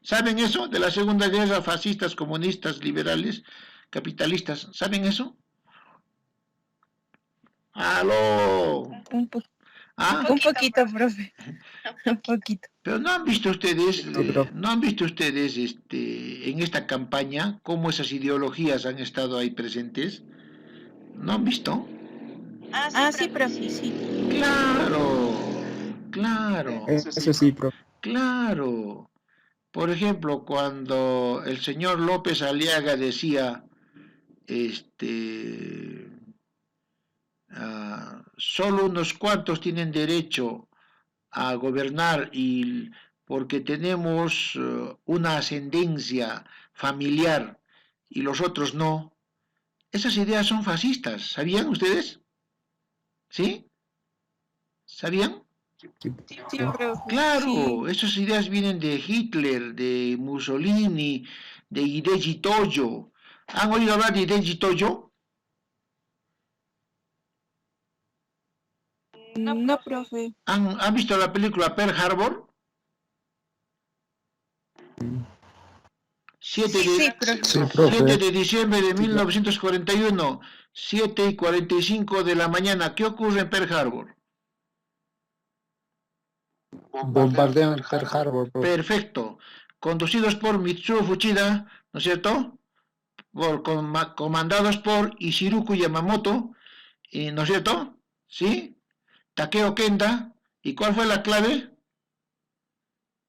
A: ¿Saben eso de la Segunda Guerra? Fascistas, comunistas, liberales, capitalistas. ¿Saben eso? ¡Aló! ¿Ah?
E: Un poquito, profe. Un poquito.
A: Pero ¿no han visto ustedes,
C: profe.
A: en esta campaña cómo esas ideologías han estado ahí presentes? ¿No han visto?
E: Sí, profe, sí.
A: Claro.
C: Eso sí, profe.
A: Claro. Por ejemplo, cuando el señor López Aliaga decía, solo unos cuantos tienen derecho a gobernar y porque tenemos una ascendencia familiar y los otros no. Esas ideas son fascistas, ¿sabían ustedes? ¿Sí? ¿Sabían?
E: Sí, profe.
A: Claro, esas ideas vienen de Hitler, de Mussolini, de Hideji Toyo. ¿Han oído hablar de Hideji Toyo?
E: No, profe.
A: ¿Han visto la película Pearl Harbor? 7 de diciembre de 1941, 7:45 de la mañana. ¿Qué ocurre en Pearl Harbor?
B: Bombardean el Pearl Harbor, profe.
A: Perfecto. Conducidos por Mitsuo Fuchida, ¿no es cierto? Comandados por Ishiruku Yamamoto, ¿no es cierto? ¿Sí? Takeo Kenda. ¿Y cuál fue la clave?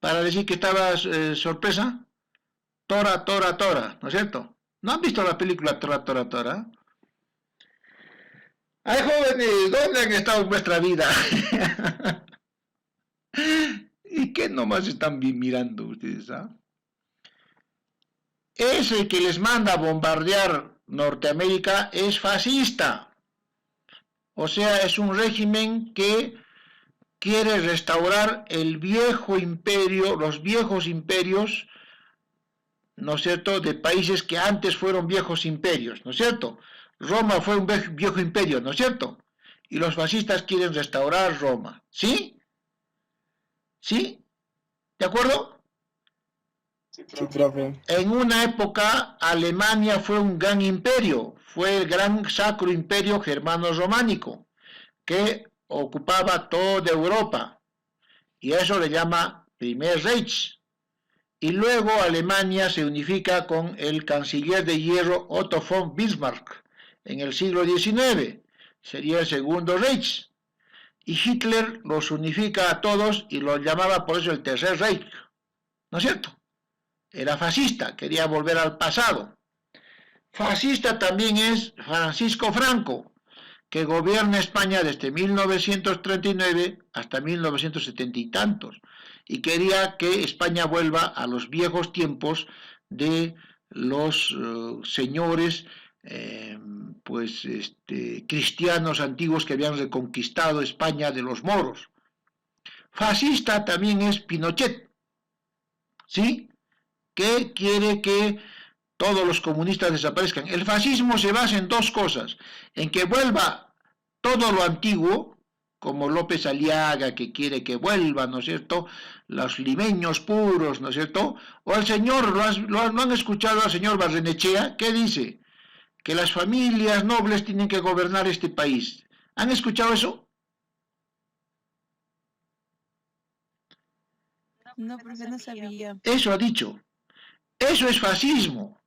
A: Para decir que estaba sorpresa. Tora, ¿no es cierto? ¿No han visto la película Tora? ¡Ay, jóvenes! ¿Dónde han estado en vuestra vida? ¿Y qué nomás están mirando ustedes? Ese que les manda a bombardear Norteamérica es fascista. O sea, es un régimen que quiere restaurar el viejo imperio, los viejos imperios, ¿no es cierto?, de países que antes fueron viejos imperios, ¿no es cierto? Roma fue un viejo imperio, ¿no es cierto? Y los fascistas quieren restaurar Roma, ¿sí? ¿Sí? ¿De acuerdo?
C: Sí, profe.
A: En una época, Alemania fue un gran imperio, fue el gran sacro imperio germano-románico, que ocupaba toda Europa, y eso le llama Primer Reich. Y luego Alemania se unifica con el canciller de hierro Otto von Bismarck en el siglo XIX, sería el Segundo Reich. Y Hitler los unifica a todos y los llamaba por eso el Tercer Reich, ¿no es cierto? Era fascista, quería volver al pasado. Fascista también es Francisco Franco, que gobierna España desde 1939 hasta 1970 y tantos, y quería que España vuelva a los viejos tiempos de los señores cristianos antiguos que habían reconquistado España de los moros. Fascista también es Pinochet, ¿sí? Que quiere que todos los comunistas desaparezcan. El fascismo se basa en dos cosas, en que vuelva todo lo antiguo, como López Aliaga, que quiere que vuelva, ¿no es cierto?, los limeños puros, ¿no es cierto?, o el señor, ¿lo han escuchado al señor Barrenechea? ¿Qué dice? Que las familias nobles tienen que gobernar este país. ¿Han escuchado eso?
E: No, profe, no sabía.
A: Eso ha dicho. Eso es fascismo.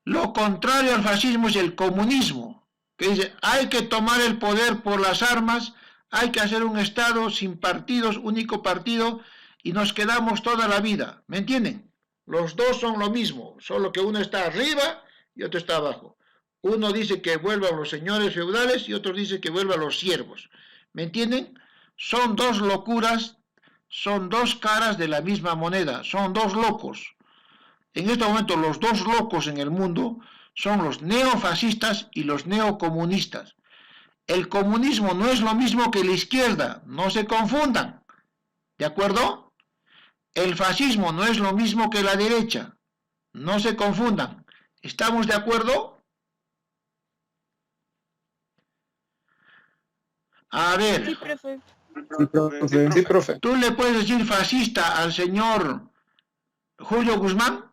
A: Lo contrario al fascismo es el comunismo, que dice, hay que tomar el poder por las armas, hay que hacer un Estado sin partidos, único partido, y nos quedamos toda la vida. ¿Me entienden? Los dos son lo mismo, solo que uno está arriba y otro está abajo. Uno dice que vuelvan los señores feudales y otro dice que vuelvan los siervos. ¿Me entienden? Son dos locuras, son dos caras de la misma moneda, son dos locos. En este momento los dos locos en el mundo son los neofascistas y los neocomunistas. El comunismo no es lo mismo que la izquierda, no se confundan. ¿De acuerdo? El fascismo no es lo mismo que la derecha, no se confundan. ¿Estamos de acuerdo? A ver.
E: Sí, profe.
C: Sí, profe.
B: Sí, profe.
A: ¿Tú le puedes decir fascista al señor Julio Guzmán?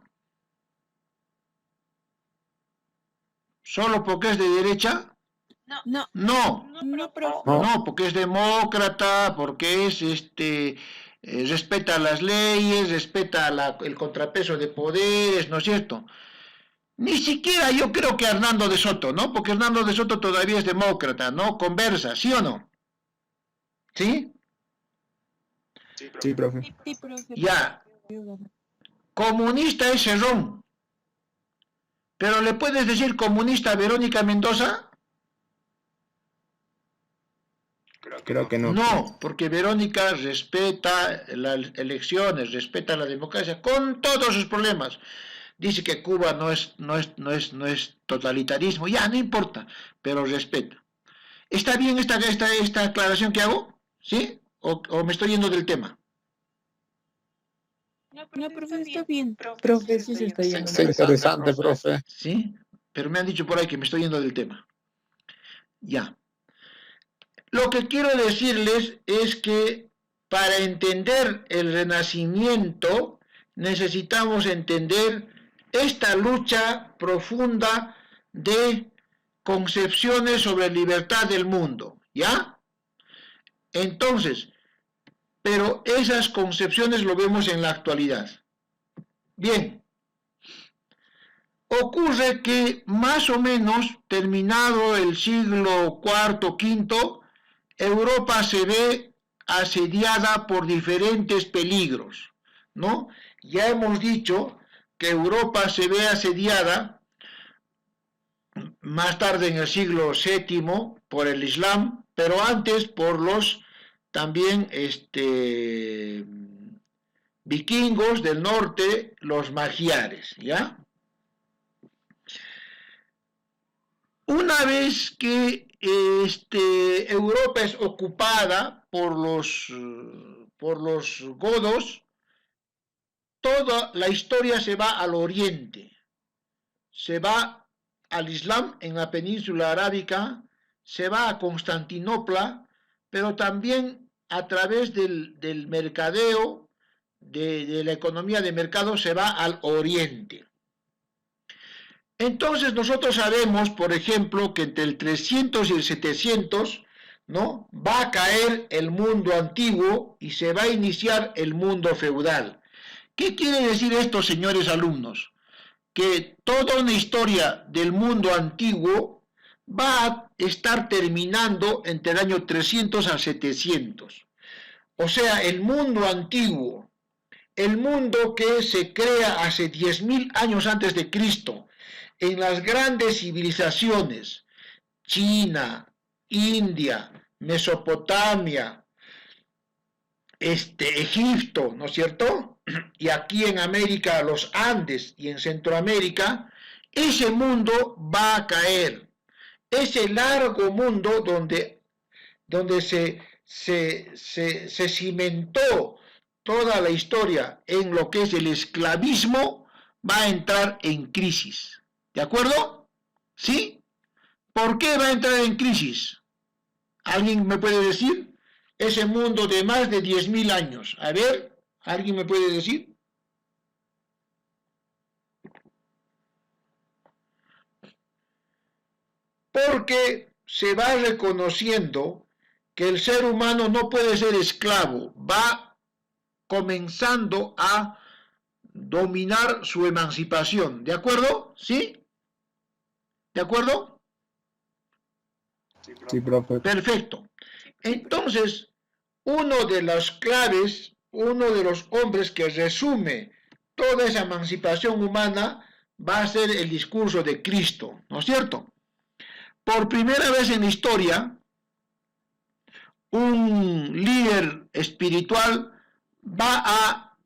A: ¿Solo porque es de derecha?
E: No,
A: No,
E: no, profe.
A: no, porque es demócrata, porque es respeta las leyes, respeta el contrapeso de poderes, ¿no es cierto? Ni siquiera yo creo que Hernando de Soto, ¿no? Porque Hernando de Soto todavía es demócrata, ¿no? Conversa, ¿sí o no? ¿Sí?
C: Sí, profe.
E: Sí, profe.
A: Ya. Comunista es Cerrón. ¿Pero le puedes decir comunista a Verónica Mendoza?
C: Creo que no.
A: No, porque Verónica respeta las elecciones, respeta la democracia, con todos sus problemas. Dice que Cuba no es totalitarismo, ya, no importa, pero respeta. ¿Está bien esta aclaración que hago? ¿Sí? ¿O me estoy yendo del tema?
E: No, profe, está bien.
D: Profe, sí se está yendo.
B: Está interesante, profe.
A: ¿Sí? Pero me han dicho por ahí que me estoy yendo del tema. Ya. Lo que quiero decirles es que para entender el Renacimiento necesitamos entender esta lucha profunda de concepciones sobre libertad del mundo, ¿ya? Entonces, pero esas concepciones lo vemos en la actualidad. Bien, ocurre que más o menos terminado el siglo IV, V, Europa se ve asediada por diferentes peligros, ¿no? Ya hemos dicho que Europa se ve asediada más tarde en el siglo VII por el Islam, pero antes por los también vikingos del norte, los magiares, ¿ya? Una vez que Europa es ocupada por los godos, toda la historia se va al oriente, se va al Islam en la península arábica, se va a Constantinopla, pero también a través del mercadeo, de la economía de mercado, se va al oriente. Entonces nosotros sabemos, por ejemplo, que entre el 300 y el 700, ¿no?, va a caer el mundo antiguo y se va a iniciar el mundo feudal. ¿Qué quiere decir esto, señores alumnos? Que toda una historia del mundo antiguo va a estar terminando entre el año 300 al 700. O sea, el mundo antiguo, el mundo que se crea hace 10.000 años antes de Cristo, en las grandes civilizaciones, China, India, Mesopotamia, Egipto, ¿no es cierto? Y aquí en América, los Andes, y en Centroamérica, ese mundo va a caer. Ese largo mundo donde se cimentó toda la historia en lo que es el esclavismo va a entrar en crisis. ¿De acuerdo? ¿Sí? ¿Por qué va a entrar en crisis? ¿Alguien me puede decir? Ese mundo de más de 10.000 años. A ver, ¿alguien me puede decir? Porque se va reconociendo que el ser humano no puede ser esclavo, va comenzando a dominar su emancipación. ¿De acuerdo? ¿Sí? ¿De acuerdo?
C: Sí, profe.
A: Perfecto. Entonces, uno de las claves, uno de los hombres que resume toda esa emancipación humana va a ser el discurso de Cristo, ¿no es cierto? Por primera vez en la historia, un líder espiritual va a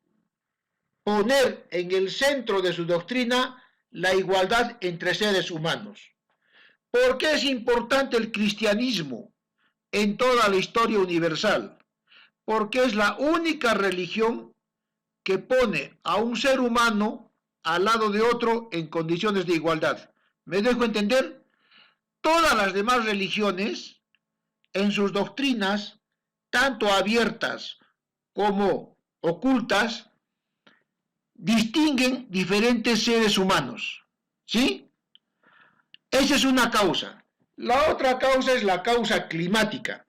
A: poner en el centro de su doctrina la igualdad entre seres humanos. ¿Por qué es importante el cristianismo en toda la historia universal? Porque es la única religión que pone a un ser humano al lado de otro en condiciones de igualdad. ¿Me dejo entender? Todas las demás religiones, en sus doctrinas, tanto abiertas como ocultas, distinguen diferentes seres humanos. ¿Sí? Esa es una causa. La otra causa es la causa climática.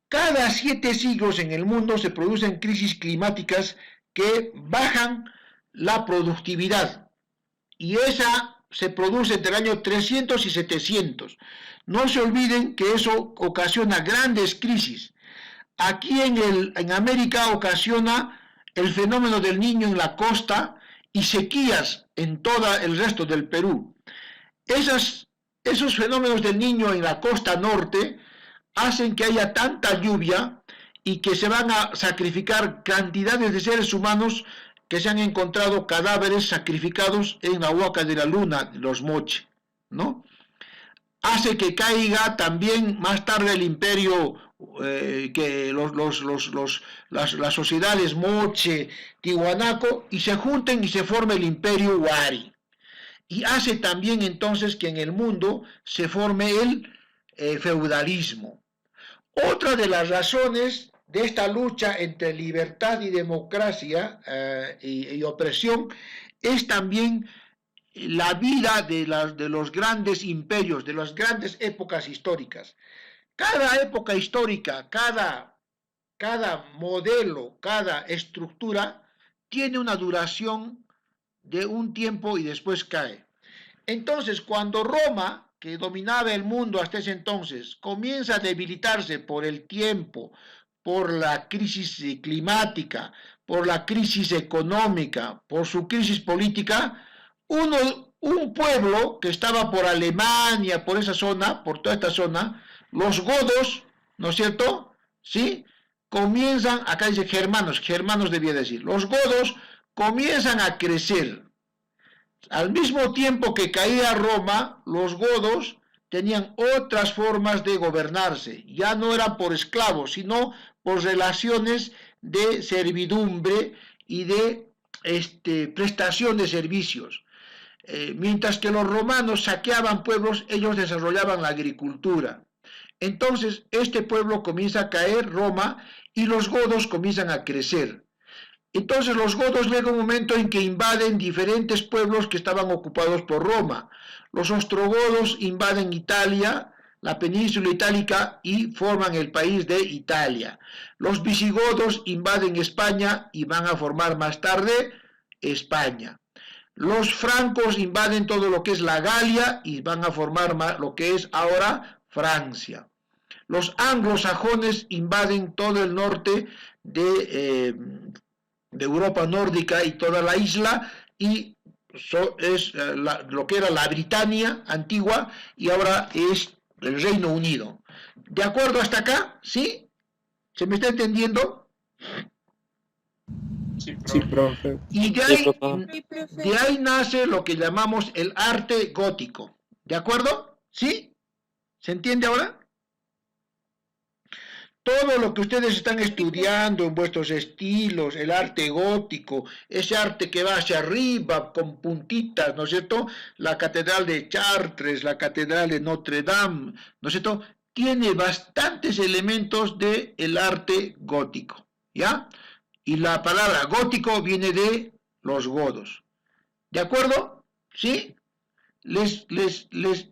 A: Cada 7 siglos en el mundo se producen crisis climáticas que bajan la productividad. Y esa se produce entre el año 300 y 700. No se olviden que eso ocasiona grandes crisis. Aquí en América ocasiona el fenómeno del Niño en la costa y sequías en todo el resto del Perú. Esos fenómenos del Niño en la costa norte hacen que haya tanta lluvia y que se van a sacrificar cantidades de seres humanos que se han encontrado cadáveres sacrificados en la huaca de la luna, los Moche, ¿no? Hace que caiga también más tarde el imperio, que las sociedades Moche, Tiwanaco, y se junten y se forme el imperio Huari. Y hace también entonces que en el mundo se forme el feudalismo. Otra de las razones de esta lucha entre libertad y democracia y opresión es también la vida de los grandes imperios, de las grandes épocas históricas. Cada época histórica, cada modelo, cada estructura tiene una duración de un tiempo y después cae. Entonces, cuando Roma, que dominaba el mundo hasta ese entonces, comienza a debilitarse por el tiempo, por la crisis climática, por la crisis económica, por su crisis política, un pueblo que estaba por Alemania, por esa zona, por toda esta zona, los godos, ¿no es cierto? ¿Sí? Comienzan, acá dice germanos debía decir, los godos comienzan a crecer. Al mismo tiempo que caía Roma, los godos tenían otras formas de gobernarse. Ya no eran por esclavos, sino por relaciones de servidumbre y de prestación de servicios. Mientras que los romanos saqueaban pueblos, ellos desarrollaban la agricultura. Entonces, este pueblo comienza a caer, Roma, y los godos comienzan a crecer. Entonces los godos llega un momento en que invaden diferentes pueblos que estaban ocupados por Roma. Los ostrogodos invaden Italia, la península itálica, y forman el país de Italia. Los visigodos invaden España y van a formar más tarde España. Los francos invaden todo lo que es la Galia y van a formar lo que es ahora Francia. Los anglosajones invaden todo el norte de Europa nórdica y toda la isla, y es lo que era la Britania antigua y ahora es el Reino Unido. ¿De acuerdo hasta acá? ¿Sí? ¿Se me está entendiendo?
C: Sí, profe.
A: Y de ahí nace lo que llamamos el arte gótico. ¿De acuerdo? ¿Sí? ¿Se entiende ahora? todo lo que ustedes están estudiando en vuestros estilos, el arte gótico, ese arte que va hacia arriba con puntitas, ¿no es cierto? La catedral de Chartres, la catedral de Notre Dame, ¿no es cierto? Tiene bastantes elementos del arte gótico, ¿ya? Y la palabra gótico viene de los godos. ¿De acuerdo? ¿Sí? ¿Les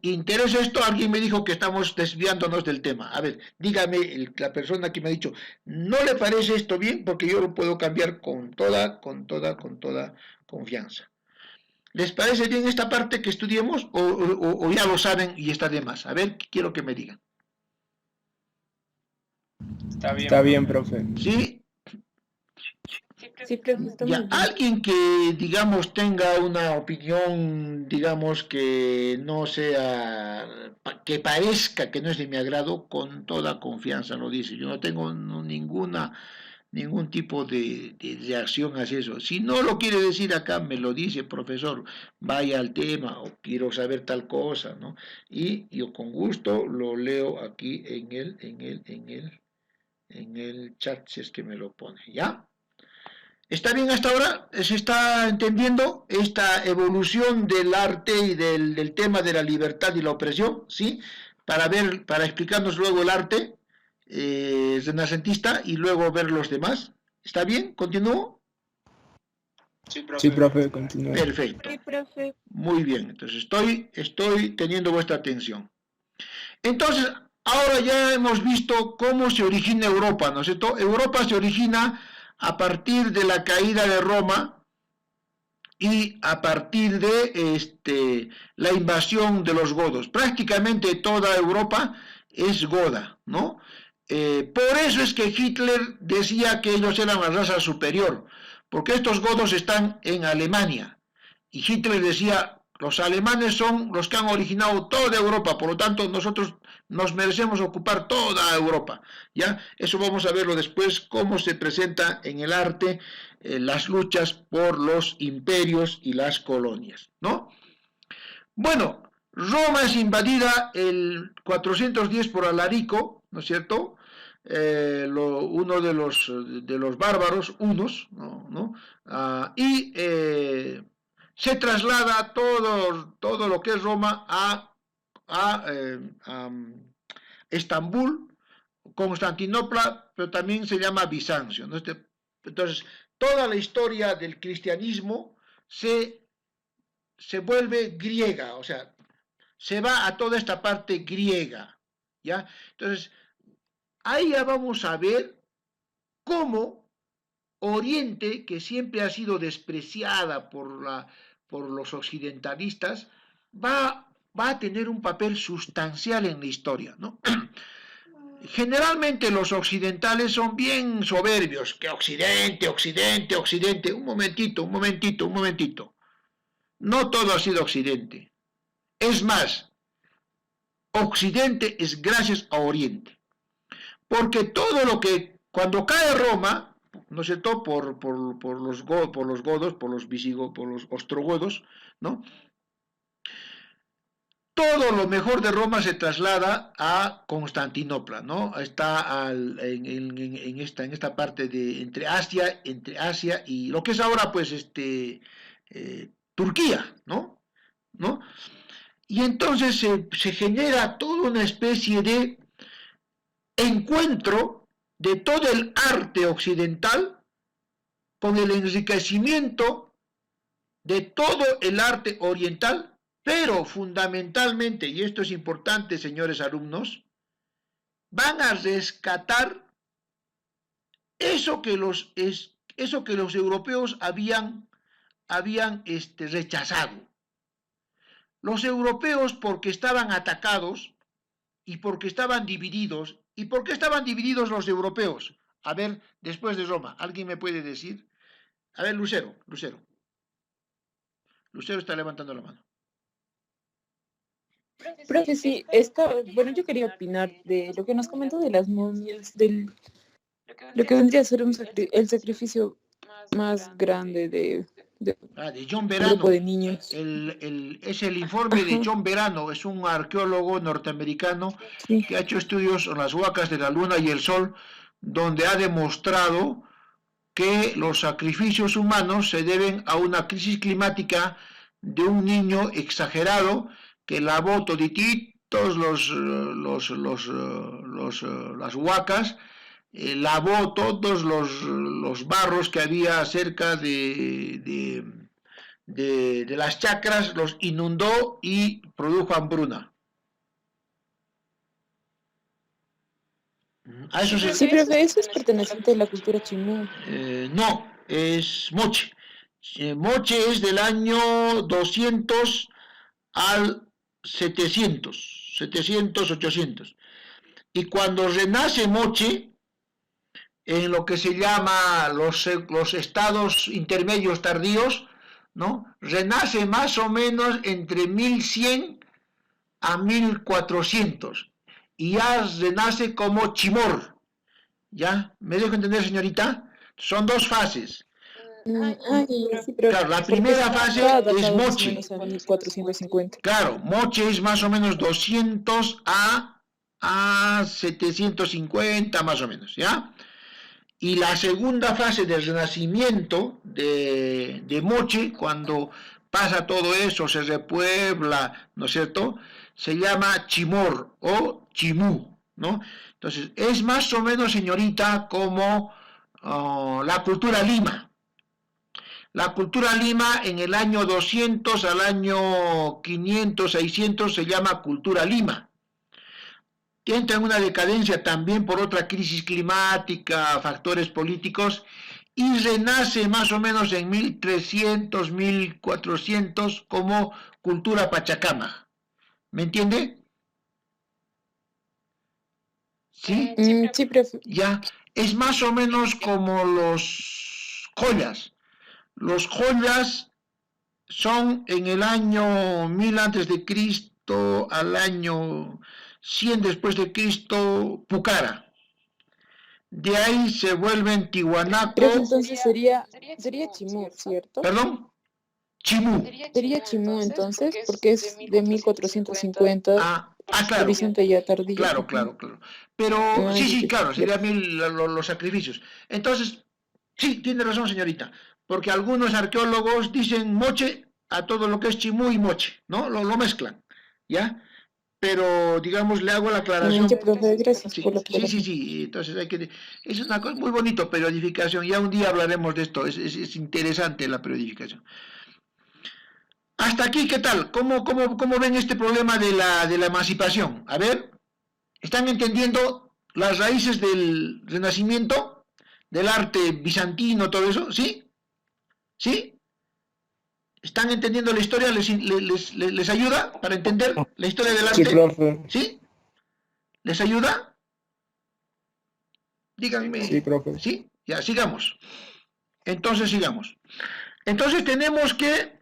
A: interesa esto? Alguien me dijo que estamos desviándonos del tema. A ver, dígame la persona que me ha dicho, ¿no le parece esto bien? Porque yo lo puedo cambiar con toda confianza. ¿Les parece bien esta parte que estudiemos o ya lo saben y está de más? A ver, quiero que me digan.
C: Está bien, profe.
A: ¿Sí?
D: Sí, profe, está muy
A: Ya,
D: bien.
A: alguien que, digamos, tenga una opinión, digamos, que no sea, que parezca que no es de mi agrado, con toda confianza lo dice. Yo no tengo ningún tipo de reacción hacia eso. Si no lo quiere decir acá, me lo dice, profesor, vaya al tema o quiero saber tal cosa, ¿no? Y yo con gusto lo leo aquí en el chat, si es que me lo pone, ¿ya? ¿Está bien hasta ahora? ¿Se está entendiendo esta evolución del arte y del tema de la libertad y la opresión? ¿Sí? Para explicarnos luego el arte renacentista y luego ver los demás. ¿Está bien? ¿Continúo?
C: Sí, profe, continúe.
A: Perfecto.
E: Sí, profe.
A: Muy bien. Entonces estoy teniendo vuestra atención. Entonces, ahora ya hemos visto cómo se origina Europa, ¿no es cierto? Europa se origina a partir de la caída de Roma y a partir de la invasión de los godos. Prácticamente toda Europa es goda, ¿no? Por eso es que Hitler decía que ellos eran la raza superior, porque estos godos están en Alemania. Y Hitler decía, los alemanes son los que han originado toda Europa, por lo tanto nosotros nos merecemos ocupar toda Europa, ¿ya? Eso vamos a verlo después, cómo se presenta en el arte las luchas por los imperios y las colonias, ¿no? Bueno, Roma es invadida el 410 por Alarico, ¿no es cierto? Uno de los bárbaros, unos, ¿no? Y se traslada todo lo que es Roma a Estambul, Constantinopla, pero también se llama Bizancio, ¿no? Entonces, toda la historia del cristianismo se vuelve griega, o sea, se va a toda esta parte griega, ¿ya? Entonces, ahí ya vamos a ver cómo Oriente, que siempre ha sido despreciada por los occidentalistas, va a tener un papel sustancial en la historia, ¿no? Generalmente los occidentales son bien soberbios, que Occidente, un momentito. No todo ha sido Occidente. Es más, Occidente es gracias a Oriente. Porque todo lo que, cuando cae Roma, ¿no es cierto?, por los godos, por los visigodos, por los ostrogodos, ¿no? Todo lo mejor de Roma se traslada a Constantinopla, ¿no? Está en esta parte de entre Asia y lo que es ahora, pues, Turquía, ¿no? Y entonces se genera toda una especie de encuentro de todo el arte occidental con el enriquecimiento de todo el arte oriental, pero fundamentalmente, y esto es importante, señores alumnos, van a rescatar eso que los europeos habían rechazado. Los europeos, porque estaban atacados y porque estaban divididos. ¿Y por qué estaban divididos los europeos? A ver, después de Roma, ¿alguien me puede decir? A ver, Lucero está levantando la mano.
D: Profe, sí, bueno, yo quería opinar de lo que nos comentó de las momias, lo que vendría a ser el sacrificio más grande de de
A: de John
D: un
A: Verano.
D: grupo de niños.
A: Es el informe de John Verano, es un arqueólogo norteamericano
D: Sí.
A: que ha hecho estudios en las huacas de la Luna y el Sol, donde ha demostrado que los sacrificios humanos se deben a una crisis climática de un niño exagerado que lavó todititos las huacas, lavó todos los barros que había cerca de las chacras, los inundó y produjo hambruna. A eso se...
D: Sí, profe, eso es perteneciente a la cultura chimú.
A: No, es moche. Moche es del año 200 al 700, 800. Y cuando renace Moche, en lo que se llama los estados intermedios tardíos, ¿no? Renace más o menos entre 1100 a 1400. Y ya renace como Chimor. ¿Ya? ¿Me dejo entender, señorita? Son dos fases.
D: Sí, pero
A: claro, la primera fase es Moche.
D: A 1450.
A: Claro, Moche es más o menos 200 a 750, más o menos, ¿ya? Y la segunda fase del renacimiento de Moche, cuando pasa todo eso, se repuebla, ¿no es cierto?, se llama Chimor o Chimú, ¿no? Entonces, es más o menos, señorita, como la cultura Lima. La cultura Lima en el año 200 al año 500, 600 se llama cultura Lima. Entra en una decadencia también por otra crisis climática, factores políticos, y renace más o menos en 1300, 1400 como cultura Pachacama. ¿Me entiende? ¿Sí?
D: Sí, profe.
A: Ya, es más o menos como los joyas. Los joyas son en el año 1000 antes de Cristo al año 100 después de Cristo, Pucara. De ahí se vuelven Tiwanaco.
D: Pero entonces sería Chimú, ¿cierto?
A: ¿Perdón? Chimú.
D: Sería Chimú entonces, porque es de 1450.
A: Claro.
D: Horizonte ya tardío.
A: Claro. Pero sí, claro, sería 1000 los sacrificios. Entonces, sí, tiene razón, señorita, porque algunos arqueólogos dicen Moche a todo lo que es Chimú y Moche, ¿no? Lo mezclan, ¿ya? Pero, digamos, le hago la aclaración.
D: Gracias por la
A: aclaración. Sí, entonces es una cosa muy bonito, periodificación, ya un día hablaremos de esto, es interesante la periodificación. Hasta aquí, ¿qué tal? ¿Cómo ven este problema de la emancipación? A ver, ¿están entendiendo las raíces del Renacimiento, del arte bizantino, todo eso? ¿Sí? ¿Sí? ¿Están entendiendo la historia? ¿Les ayuda para entender la historia del arte?
C: Sí, profe.
A: ¿Sí? ¿Les ayuda? Díganme.
C: Sí, profe.
A: ¿Sí? Ya, sigamos. Entonces, sigamos. Entonces, tenemos que...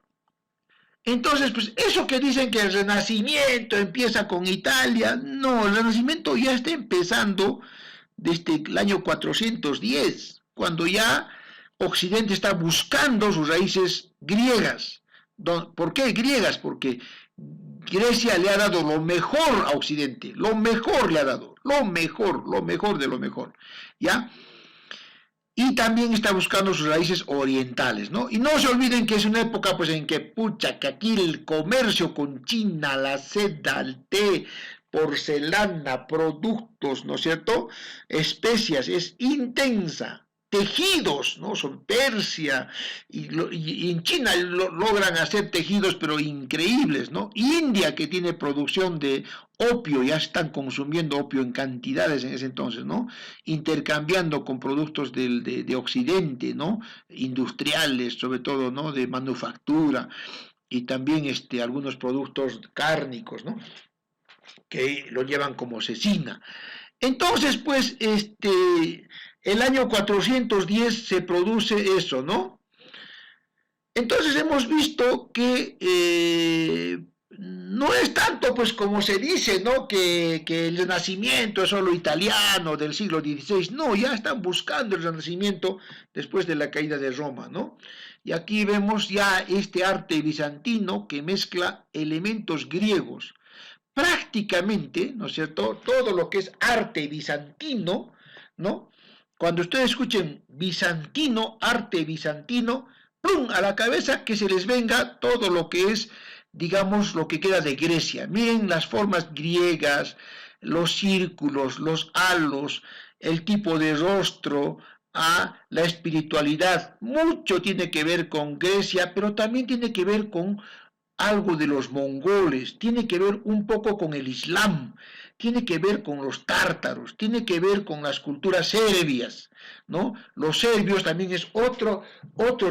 A: Entonces, pues, eso que dicen que el Renacimiento empieza con Italia, no, el Renacimiento ya está empezando desde el año 410, cuando ya Occidente está buscando sus raíces griegas. ¿Por qué griegas? Porque Grecia le ha dado lo mejor a Occidente, lo mejor le ha dado, lo mejor de lo mejor, ¿ya? Y también está buscando sus raíces orientales, ¿no? Y no se olviden que es una época, pues, en que, que aquí el comercio con China, la seda, el té, porcelana, productos, ¿no es cierto?, especias, es intensa. Tejidos, ¿no? Son Persia, y en China logran hacer tejidos, pero increíbles, ¿no? India, que tiene producción de opio, ya están consumiendo opio en cantidades en ese entonces, ¿no? Intercambiando con productos de Occidente, ¿no? Industriales, sobre todo, ¿no? De manufactura, y también algunos productos cárnicos, ¿no? Que lo llevan como cecina. Entonces, pues, el año 410 se produce eso, ¿no? Entonces hemos visto que no es tanto, pues, como se dice, ¿no?, que el Renacimiento es solo italiano del siglo XVI. No, ya están buscando el Renacimiento después de la caída de Roma, ¿no? Y aquí vemos ya este arte bizantino que mezcla elementos griegos. Prácticamente, ¿no es cierto?, todo lo que es arte bizantino, ¿no? Cuando ustedes escuchen bizantino, arte bizantino, ¡pum!, a la cabeza que se les venga todo lo que es, digamos, lo que queda de Grecia. Miren las formas griegas, los círculos, los halos, el tipo de rostro, la espiritualidad. Mucho tiene que ver con Grecia, pero también tiene que ver con algo de los mongoles, tiene que ver un poco con el Islam, tiene que ver con los tártaros, tiene que ver con las culturas serbias, ¿no? Los serbios también es otro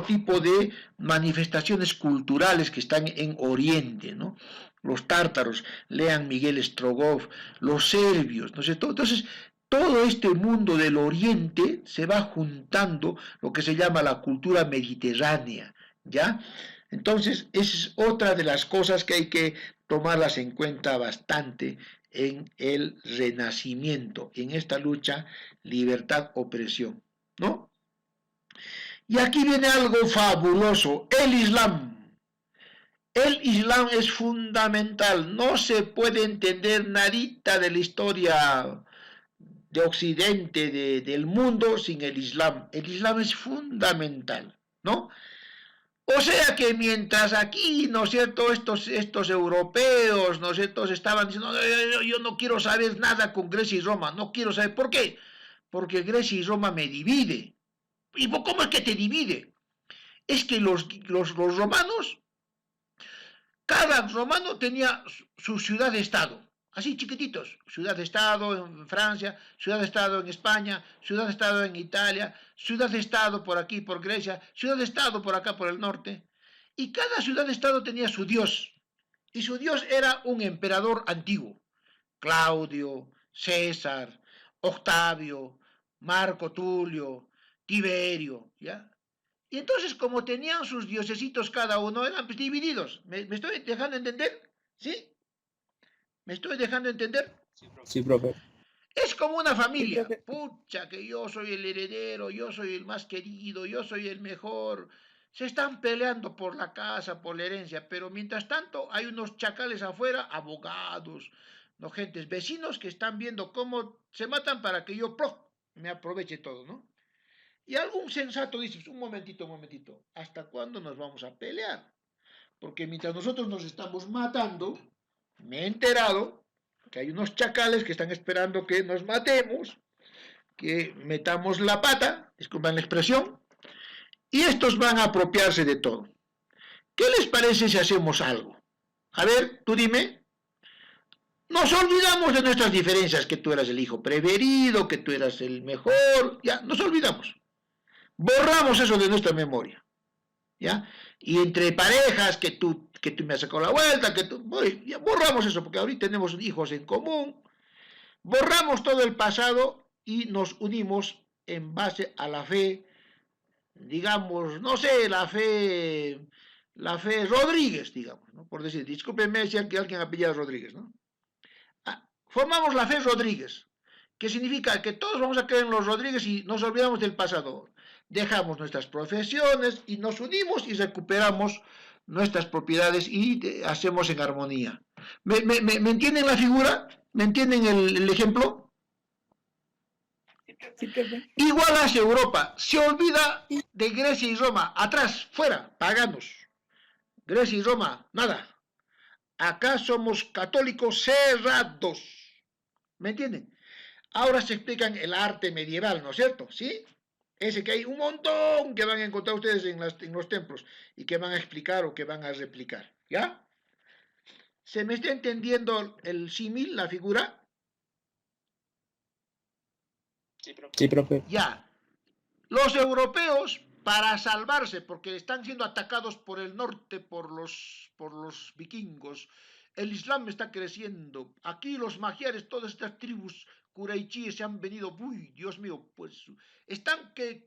A: tipo de manifestaciones culturales que están en Oriente, ¿no? Los tártaros, lean Miguel Strogoff, los serbios, ¿no es cierto? Entonces, todo este mundo del Oriente se va juntando lo que se llama la cultura mediterránea, ¿ya? Entonces, esa es otra de las cosas que hay que tomarlas en cuenta bastante en el Renacimiento, en esta lucha libertad-opresión, ¿no? Y aquí viene algo fabuloso, el Islam. El Islam es fundamental, no se puede entender nadita de la historia de Occidente, del mundo, sin el Islam. El Islam es fundamental, ¿no? O sea que mientras aquí, ¿no es cierto?, estos europeos, ¿no es cierto?, estaban diciendo, yo no quiero saber nada con Grecia y Roma, no quiero saber, ¿por qué? Porque Grecia y Roma me divide. ¿Y cómo es que te divide? Es que los romanos, cada romano tenía su ciudad-estado, así chiquititos, ciudad-estado en Francia, ciudad-estado en España, ciudad-estado en Italia, ciudad-estado por aquí, por Grecia, ciudad-estado por acá, por el norte, y cada ciudad-estado tenía su dios, y su dios era un emperador antiguo, Claudio, César, Octavio, Marco Tulio, Tiberio, ¿ya? Y entonces, como tenían sus diosesitos cada uno, eran pues divididos. ¿Me estoy dejando entender? ¿Sí? ¿Me estoy dejando entender?
C: Sí, profe.
A: Es como una
D: Sí,
A: familia.
D: profe.
A: Pucha, que yo soy el heredero, yo soy el más querido, yo soy el mejor. Se están peleando por la casa, por la herencia, pero mientras tanto hay unos chacales afuera, abogados, no gentes, vecinos que están viendo cómo se matan para que yo me aproveche todo, ¿no? Y algún sensato dice, pues, un momentito, ¿hasta cuándo nos vamos a pelear? Porque mientras nosotros nos estamos matando, me he enterado que hay unos chacales que están esperando que nos matemos, que metamos la pata, disculpen la expresión, y estos van a apropiarse de todo. ¿Qué les parece si hacemos algo? A ver, tú dime. Nos olvidamos de nuestras diferencias, que tú eras el hijo preferido, que tú eras el mejor, ya, nos olvidamos. Borramos eso de nuestra memoria, ¿ya? Y entre parejas, que tú me has sacado la vuelta, ya borramos eso, porque ahorita tenemos hijos en común, borramos todo el pasado y nos unimos en base a la fe, digamos, no sé, la fe Rodríguez, digamos, ¿no? Por decir, discúlpenme si alguien apellida Rodríguez, ¿no? Formamos la fe Rodríguez, que significa que todos vamos a creer en los Rodríguez y nos olvidamos del pasado. Dejamos nuestras profesiones y nos unimos y recuperamos nuestras propiedades y hacemos en armonía. ¿Me entienden la figura? ¿Me entienden el ejemplo?
D: Sí, profe.
A: Igual hace Europa, se olvida de Grecia y Roma, atrás, fuera, paganos. Grecia y Roma, nada. Acá somos católicos cerrados. ¿Me entienden? Ahora se explican el arte medieval, ¿no es cierto? ¿Sí? Ese que hay un montón que van a encontrar ustedes en los templos y que van a explicar o que van a replicar. ¿Ya? ¿Se me está entendiendo el símil, la figura?
C: Sí, profe.
A: Ya. Los europeos, para salvarse, porque están siendo atacados por el norte, por los vikingos, el Islam está creciendo. Aquí los magiares, todas estas tribus curaichíes se han venido, uy, Dios mío, pues están que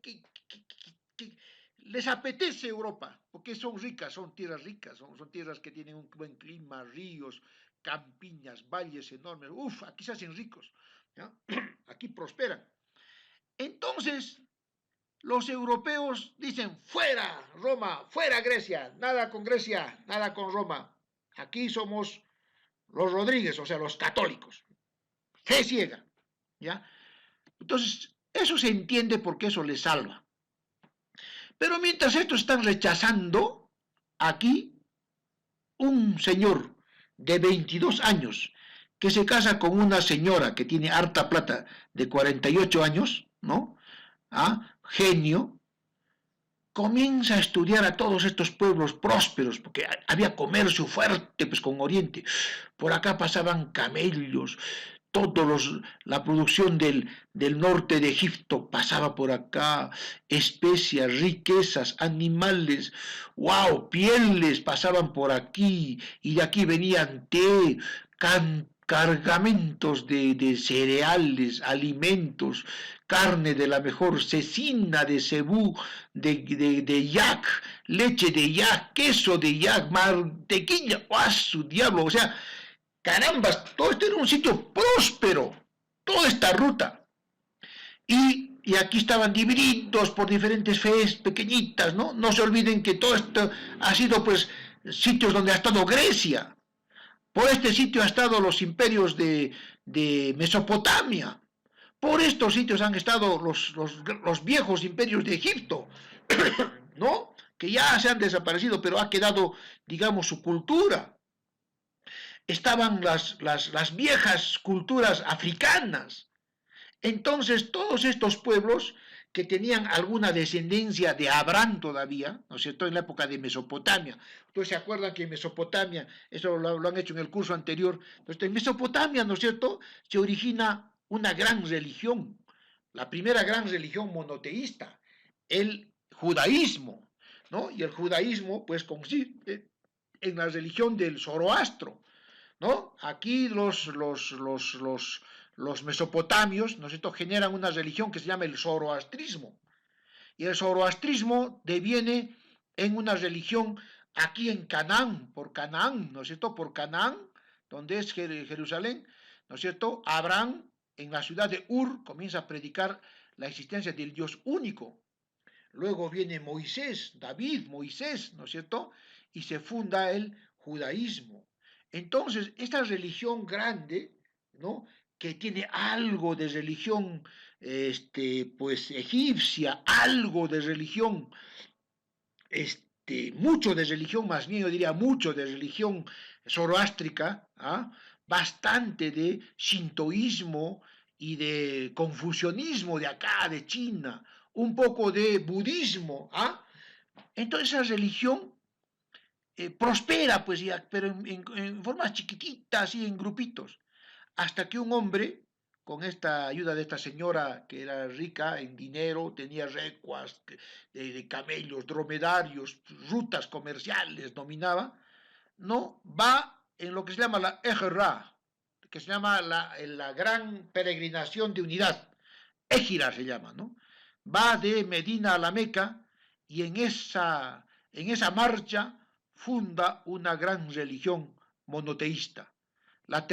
A: les apetece Europa, porque son ricas, son tierras ricas, son tierras que tienen un buen clima, ríos, campiñas, valles enormes. Uf, aquí se hacen ricos, ¿ya? Aquí prosperan. Entonces, los europeos dicen, fuera Roma, fuera Grecia, nada con Grecia, nada con Roma. Aquí somos los Rodríguez, o sea, los católicos. Fe ciega, ¿ya? Entonces, eso se entiende porque eso les salva. Pero mientras estos están rechazando, aquí un señor de 22 años que se casa con una señora que tiene harta plata de 48 años, ¿no? Genio, comienza a estudiar a todos estos pueblos prósperos, porque había comercio fuerte pues, con Oriente. Por acá pasaban camellos, la producción del norte de Egipto pasaba por acá, especias, riquezas, animales, wow, pieles pasaban por aquí, y de aquí venían té, cargamentos de cereales, alimentos, carne de la mejor, cecina de cebú, de yak, leche de yak, queso de yak, mantequilla, ¡ah, su diablo! O sea, carambas, todo esto era un sitio próspero, toda esta ruta. Y aquí estaban divididos por diferentes fes pequeñitas, ¿no? No se olviden que todo esto ha sido, pues, sitios donde ha estado Grecia. Por este sitio han estado los imperios de Mesopotamia. Por estos sitios han estado los viejos imperios de Egipto, ¿no? Que ya se han desaparecido, pero ha quedado, digamos, su cultura. Estaban las viejas culturas africanas. Entonces, todos estos pueblos que tenían alguna descendencia de Abraham todavía, ¿no es cierto?, en la época de Mesopotamia. Ustedes se acuerdan que en Mesopotamia, eso lo han hecho en el curso anterior, entonces en Mesopotamia, ¿no es cierto?, se origina una gran religión, la primera gran religión monoteísta, el judaísmo, ¿no? Y el judaísmo, pues, consiste en la religión del Zoroastro, ¿no? Aquí los mesopotamios, ¿no es cierto?, generan una religión que se llama el zoroastrismo. Y el zoroastrismo deviene en una religión aquí en Canaán, ¿no es cierto?, por Canaán, donde es Jerusalén, ¿no es cierto?, Abraham en la ciudad de Ur comienza a predicar la existencia del Dios único. Luego viene David, Moisés, ¿no es cierto?, y se funda el judaísmo. Entonces, esta religión grande, ¿no?, que tiene algo de religión, pues, egipcia, algo de religión, mucho de religión, más bien yo diría mucho de religión zoroástrica, bastante de shintoísmo y de confucianismo de acá, de China, un poco de budismo, Entonces esa religión prospera, pues, pero en formas chiquititas, así en grupitos, hasta que un hombre, con esta ayuda de esta señora que era rica en dinero, tenía recuas de camellos, dromedarios, rutas comerciales, dominaba, ¿no?, va en lo que se llama la Ejra, que se llama la gran peregrinación de unidad, Égira se llama, ¿no? Va de Medina a la Meca y en esa marcha funda una gran religión monoteísta. La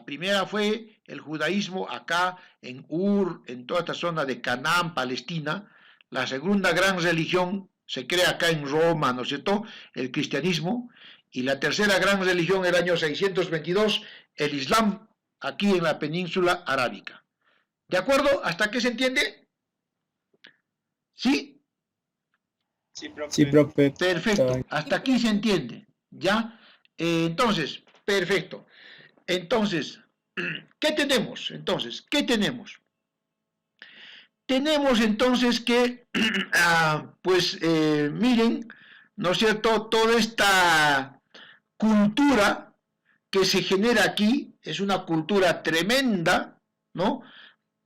A: primera fue el judaísmo acá en Ur, en toda esta zona de Canaán, Palestina. La segunda gran religión se crea acá en Roma, ¿no es cierto?, el cristianismo. Y la tercera gran religión, el año 622, el Islam, aquí en la península arábica. ¿De acuerdo? ¿Hasta qué se entiende? ¿Sí?
C: Sí, profe.
A: Perfecto. Hasta aquí se entiende. ¿Ya? Entonces, perfecto. Entonces, ¿qué tenemos? Tenemos entonces que, pues, miren, ¿no es cierto?, toda esta cultura que se genera aquí es una cultura tremenda, ¿no?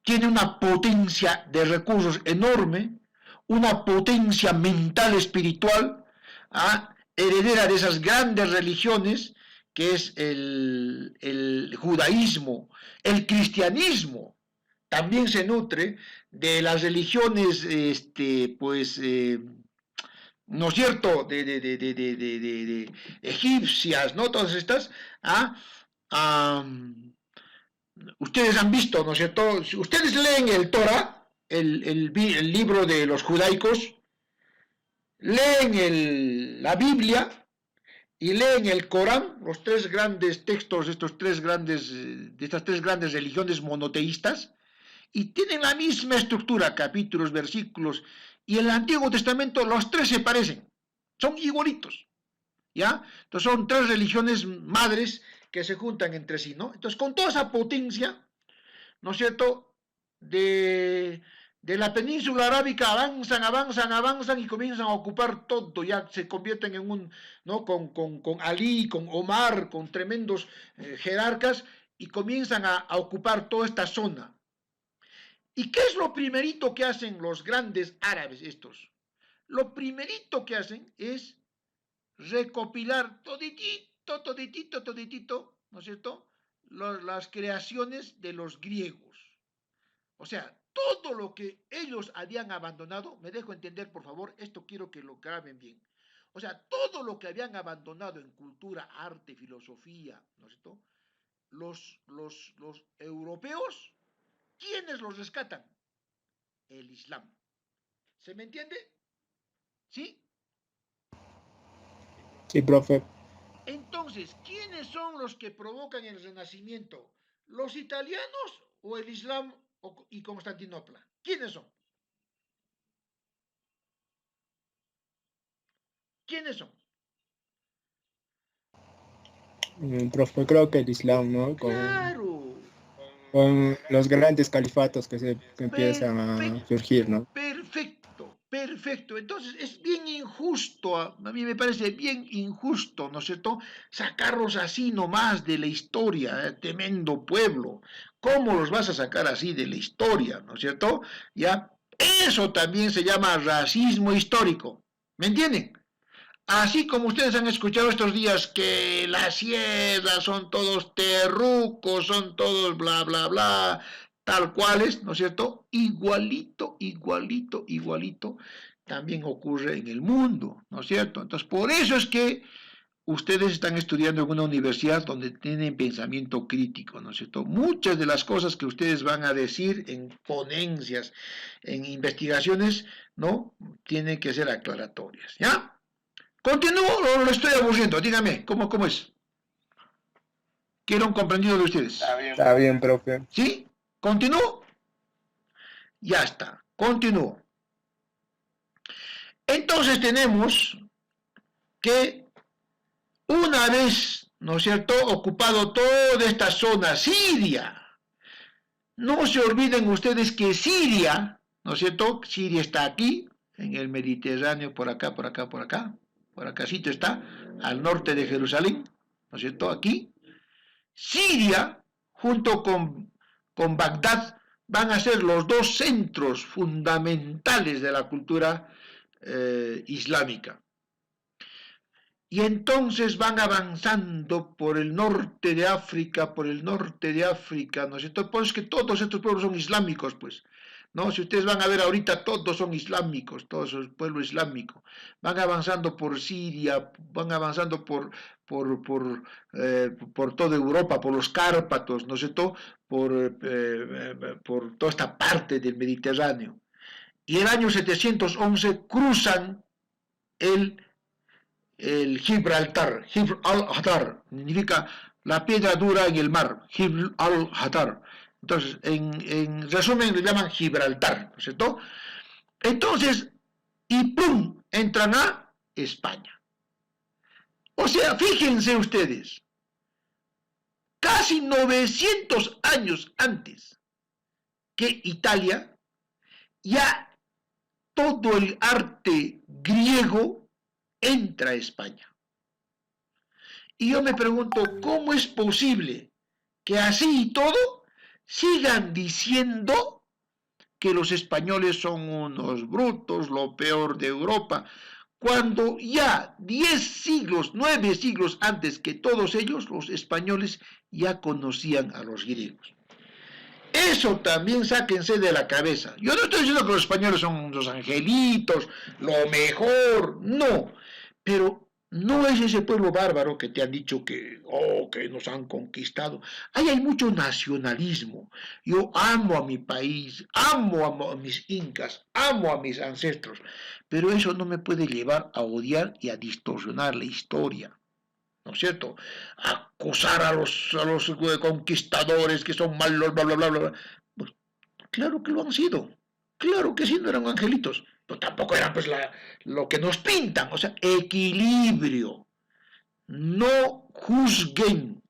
A: Tiene una potencia de recursos enorme, una potencia mental espiritual, heredera de esas grandes religiones que es el judaísmo. El cristianismo también se nutre de las religiones, pues, ¿no es cierto?, de egipcias, ¿no?, todas estas, ustedes han visto, ¿no es cierto?, si ustedes leen el Torah, el libro de los judaicos, leen la Biblia y leen el Corán, los tres grandes textos de estas tres grandes religiones monoteístas, y tienen la misma estructura, capítulos, versículos, y en el Antiguo Testamento los tres se parecen, son igualitos, ¿ya? Entonces son tres religiones madres que se juntan entre sí, ¿no? Entonces con toda esa potencia, ¿no es cierto?, de la península arábica avanzan y comienzan a ocupar todo, ya se convierten en un, ¿no?, con Ali, con Omar, con tremendos jerarcas, y comienzan a ocupar toda esta zona. ¿Y qué es lo primerito que hacen los grandes árabes estos? Lo primerito que hacen es recopilar toditito, ¿no es cierto?, las creaciones de los griegos. O sea, todo lo que ellos habían abandonado, me dejo entender, por favor, esto quiero que lo graben bien. O sea, todo lo que habían abandonado en cultura, arte, filosofía, ¿no es cierto?, los europeos, ¿quiénes los rescatan? El Islam. ¿Se me entiende? ¿Sí?
C: Sí, profe.
A: Entonces, ¿quiénes son los que provocan el Renacimiento? ¿Los italianos o el Islam y Constantinopla? ¿Quiénes son? ¿Quiénes son?
C: Profe, creo que el Islam, ¿no?
A: Claro.
C: Con los grandes califatos que empiezan a surgir, ¿no?
A: Perfecto. Entonces es bien injusto, a mí me parece bien injusto, ¿no es cierto?, sacarlos así nomás de la historia, tremendo pueblo. ¿Cómo los vas a sacar así de la historia, ¿no es cierto? Ya, eso también se llama racismo histórico, ¿me entienden? Así como ustedes han escuchado estos días que la sierra son todos terrucos, son todos bla, bla, bla, tal cuales, ¿no es cierto? Igualito, también ocurre en el mundo, ¿no es cierto? Entonces, por eso es que ustedes están estudiando en una universidad donde tienen pensamiento crítico, ¿no es cierto? Muchas de las cosas que ustedes van a decir en ponencias, en investigaciones, ¿no?, tienen que ser aclaratorias, ¿ya? ¿Continúo o lo estoy aburriendo? Dígame, ¿cómo es? Quiero un comprendido de ustedes.
B: Está bien, profe.
A: ¿Sí? ¿Continúo? Ya está, continúo. Entonces tenemos que una vez, ¿no es cierto?, ocupado toda esta zona, Siria. No se olviden ustedes que Siria, ¿no es cierto?, Siria está aquí, en el Mediterráneo, por acá, sitio está, al norte de Jerusalén, ¿no es cierto?, aquí. Siria, junto con Bagdad, van a ser los dos centros fundamentales de la cultura islámica. Y entonces van avanzando por el norte de África, ¿no es cierto? Pues que todos estos pueblos son islámicos, pues, ¿no? Si ustedes van a ver ahorita, todos son islámicos, todos son pueblo islámico. Van avanzando por Siria, van avanzando por toda Europa, por los Cárpatos, ¿no es cierto?, por toda esta parte del Mediterráneo. Y el año 711 cruzan el Gibraltar. Gibr al-Hatar significa la piedra dura en el mar. Gibr al-Hatar. Entonces, en resumen, le llaman Gibraltar, ¿no es cierto? Entonces, y ¡pum!, entran a España. O sea, fíjense ustedes, casi 900 años antes que Italia, ya todo el arte griego entra a España. Y yo me pregunto, ¿cómo es posible que así y todo sigan diciendo que los españoles son unos brutos, lo peor de Europa, cuando ya 10 siglos, 9 siglos antes que todos ellos, los españoles ya conocían a los griegos? Eso también sáquense de la cabeza. Yo no estoy diciendo que los españoles son los angelitos, lo mejor, no. Pero No es ese pueblo bárbaro que te han dicho que nos han conquistado. Ahí hay mucho nacionalismo. Yo amo a mi país, amo a mis incas, amo a mis ancestros, pero eso no me puede llevar a odiar y a distorsionar la historia. ¿No es cierto? Acusar a los conquistadores que son malos, bla, bla, bla, bla. Pues, claro que lo han sido. Claro que sí, no eran angelitos. Pero tampoco eran pues lo que nos pintan. O sea, equilibrio. No juzguen.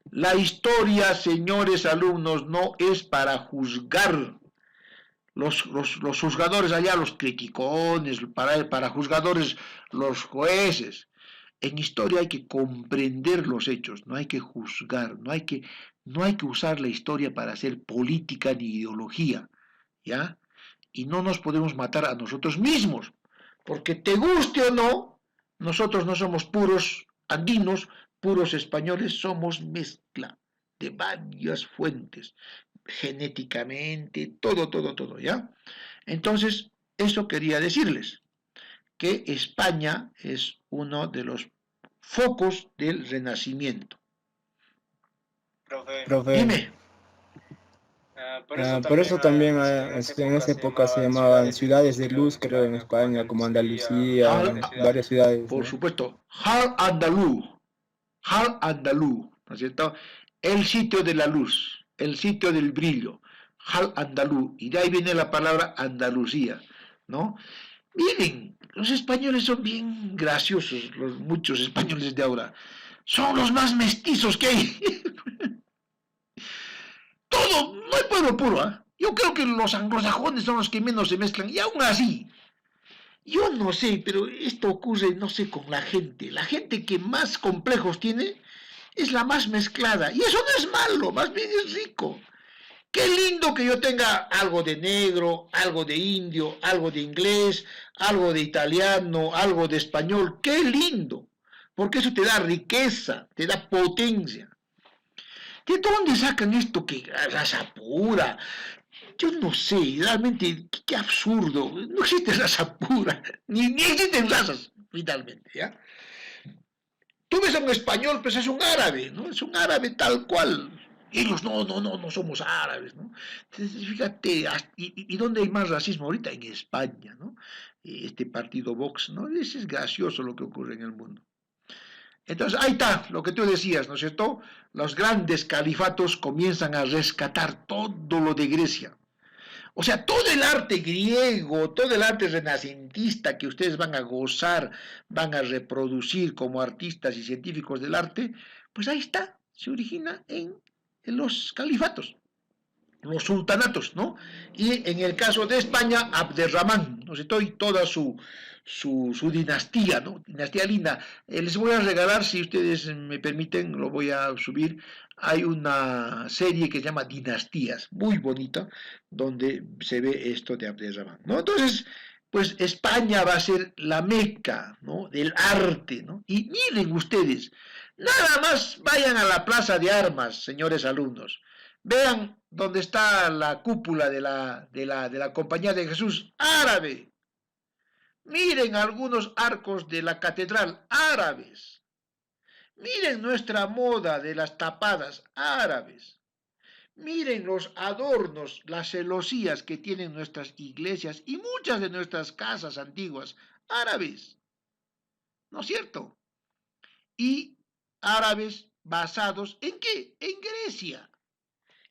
A: La historia, señores alumnos, no es para juzgar. Los juzgadores allá, los criticones, para juzgadores, los jueces. En historia hay que comprender los hechos, no hay que juzgar, no hay que usar la historia para hacer política ni ideología, ¿ya? Y no nos podemos matar a nosotros mismos, porque te guste o no, nosotros no somos puros andinos, puros españoles, somos mezcla de varias fuentes, genéticamente, todo, ¿ya? Entonces, eso quería decirles, que España es uno de los focos del Renacimiento.
C: Profe,
A: Dime.
C: por eso también en esa época se llamaban ciudades de luz, creo, en España, como Andalucía, varias ciudades,
A: Por
C: ¿no?
A: supuesto, Al-Andalú, ¿no es cierto? El sitio de la luz, el sitio del brillo, Al-Andalú, y de ahí viene la palabra Andalucía, ¿no? Miren, los españoles son bien graciosos, muchos españoles de ahora. Son los más mestizos que hay. Todo, no hay pueblo puro, ¿eh? Yo creo que los anglosajones son los que menos se mezclan, y aún así, yo no sé, pero esto ocurre, no sé, con la gente. La gente que más complejos tiene es la más mezclada, y eso no es malo, más bien es rico. Qué lindo que yo tenga algo de negro, algo de indio, algo de inglés, algo de italiano, algo de español. Qué lindo, porque eso te da riqueza, te da potencia. ¿De dónde sacan esto que raza pura? Yo no sé, realmente, qué absurdo. No existe raza pura, ni existen razas, finalmente, ¿ya? Tú ves a un español, pues es un árabe, ¿no? Es un árabe tal cual. Ellos no somos árabes, ¿no? Entonces, fíjate, ¿y dónde hay más racismo ahorita? En España, ¿no? Este partido Vox, ¿no? Es gracioso lo que ocurre en el mundo. Entonces, ahí está lo que tú decías, ¿no es cierto? Los grandes califatos comienzan a rescatar todo lo de Grecia. O sea, todo el arte griego, todo el arte renacentista que ustedes van a gozar, van a reproducir como artistas y científicos del arte, pues ahí está, se origina en los califatos, los sultanatos, ¿no? Y en el caso de España, Abderramán, ¿no es cierto? Y toda su dinastía, ¿no? Dinastía linda. Les voy a regalar, si ustedes me permiten, lo voy a subir. Hay una serie que se llama Dinastías, muy bonita, donde se ve esto de Abderramán, ¿no? Entonces, pues España va a ser la meca, ¿no? Del arte, ¿no? Y miren ustedes, nada más vayan a la Plaza de Armas, señores alumnos. Vean dónde está la cúpula de la Compañía de Jesús, árabe. Miren algunos arcos de la catedral, árabes. Miren nuestra moda de las tapadas, árabes. Miren los adornos, las celosías que tienen nuestras iglesias y muchas de nuestras casas antiguas, árabes. ¿No es cierto? Y árabes basados ¿en qué? En Grecia.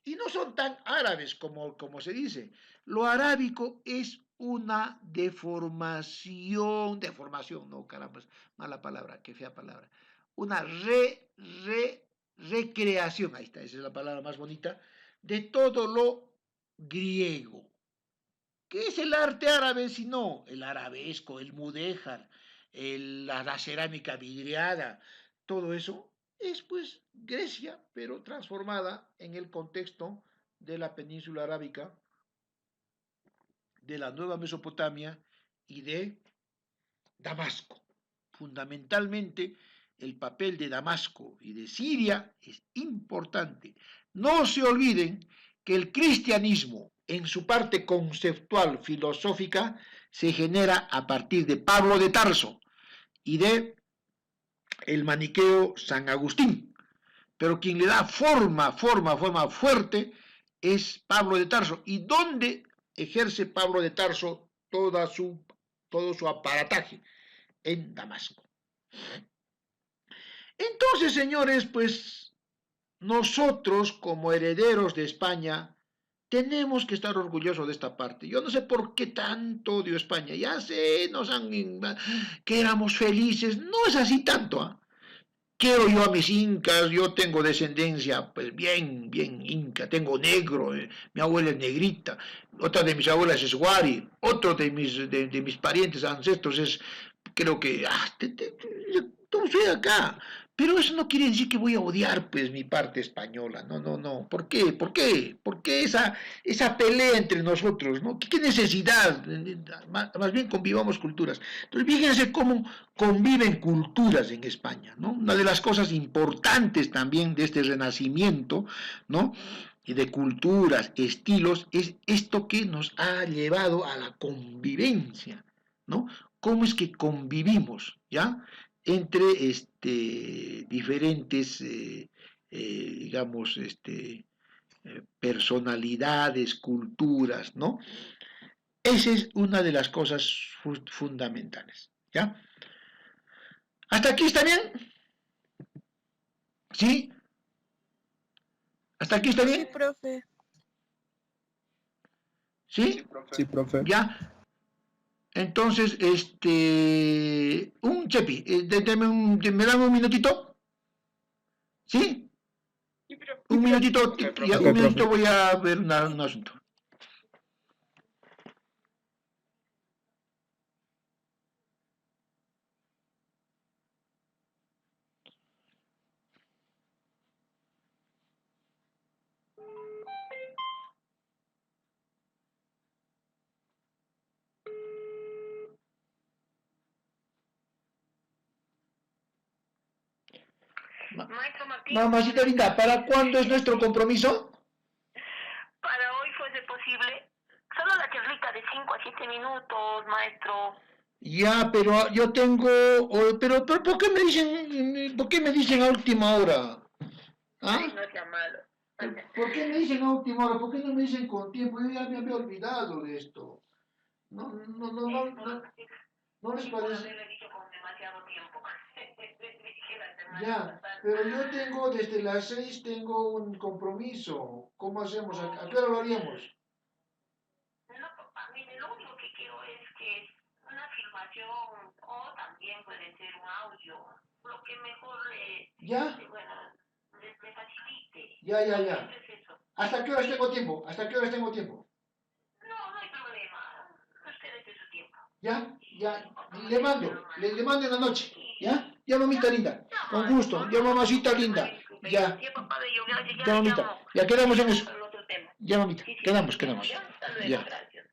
A: Y no son tan árabes como se dice. Lo arábico es una deformación, no, caramba, mala palabra, qué fea palabra. Una recreación, ahí está, esa es la palabra más bonita, de todo lo griego. ¿Qué es el arte árabe si no? El arabesco, el mudéjar, la cerámica vidriada, todo eso es pues Grecia, pero transformada en el contexto de la península arábica, de la Nueva Mesopotamia y de Damasco. Fundamentalmente, el papel de Damasco y de Siria es importante. No se olviden que el cristianismo, en su parte conceptual, filosófica, se genera a partir de Pablo de Tarso y de el maniqueo San Agustín, pero quien le da forma fuerte es Pablo de Tarso. ¿Y dónde ejerce Pablo de Tarso todo su aparataje? En Damasco. Entonces, señores, pues nosotros como herederos de España tenemos que estar orgullosos de esta parte. Yo no sé por qué tanto odio a España. Ya sé, que éramos felices. No es así tanto, ¿eh? Quiero yo a mis incas, yo tengo descendencia, pues bien inca, tengo negro, mi abuela es negrita, otra de mis abuelas es Wari, otro de mis parientes ancestros es, creo que, todo soy acá, pero eso no quiere decir que voy a odiar, pues, mi parte española, no, ¿por qué? ¿Por qué esa pelea entre nosotros, no? ¿Qué necesidad? Más bien convivamos culturas. Entonces, fíjense cómo conviven culturas en España, ¿no? Una de las cosas importantes también de este renacimiento, ¿no? Y de culturas, estilos, es esto que nos ha llevado a la convivencia, ¿no? ¿Cómo es que convivimos, ya? Entre diferentes, digamos, personalidades, culturas, ¿no? Esa es una de las cosas fundamentales, ¿ya? ¿Hasta aquí está bien? ¿Sí? ¿Hasta aquí está
E: Sí,
A: bien?
E: profe.
A: ¿Sí?
C: Sí, profe.
A: ¿Ya? Entonces, un Chepi, ¿me dan un minutito? ¿Sí? Un minutito, ya, un minutito voy a ver un asunto.
H: Maestro Martín.
A: Mamacita linda, ¿para cuándo es nuestro compromiso?
H: Para hoy fuese posible. Solo la charlita de 5 a 7 minutos, maestro.
A: Ya, pero yo tengo, pero ¿por qué me dicen a última hora? ¿Ah?
H: Ay, no sea malo.
A: ¿Por qué me dicen a última hora? ¿Por qué no me dicen con tiempo? Yo ya me había olvidado de esto. No les
H: Sí, por
A: parece.
H: haberle dicho con demasiado tiempo.
A: Ya, pero yo tengo desde las 6 tengo un compromiso. ¿Cómo hacemos? ¿A qué hora lo haríamos?
H: No, papá, mire, lo único que quiero es que una filmación o también puede ser un audio, lo que mejor
A: ¿Ya?
H: bueno, le facilite.
A: Ya.
H: Es eso.
A: ¿Hasta qué horas tengo tiempo?
H: No hay problema. Ustedes de su tiempo.
A: ¿Ya? Le mando en la noche. ¿Ya? Ya, mamita linda. Con gusto. Ya, mamacita linda. Ya.
H: Ya, papá, ya
A: Ya, mamita.
H: llamo.
A: Ya quedamos en eso.
H: El otro tema.
A: Ya, mamita.
H: Sí,
A: Quedamos.
H: Ya, hasta luego,
A: Ya.
H: gracias.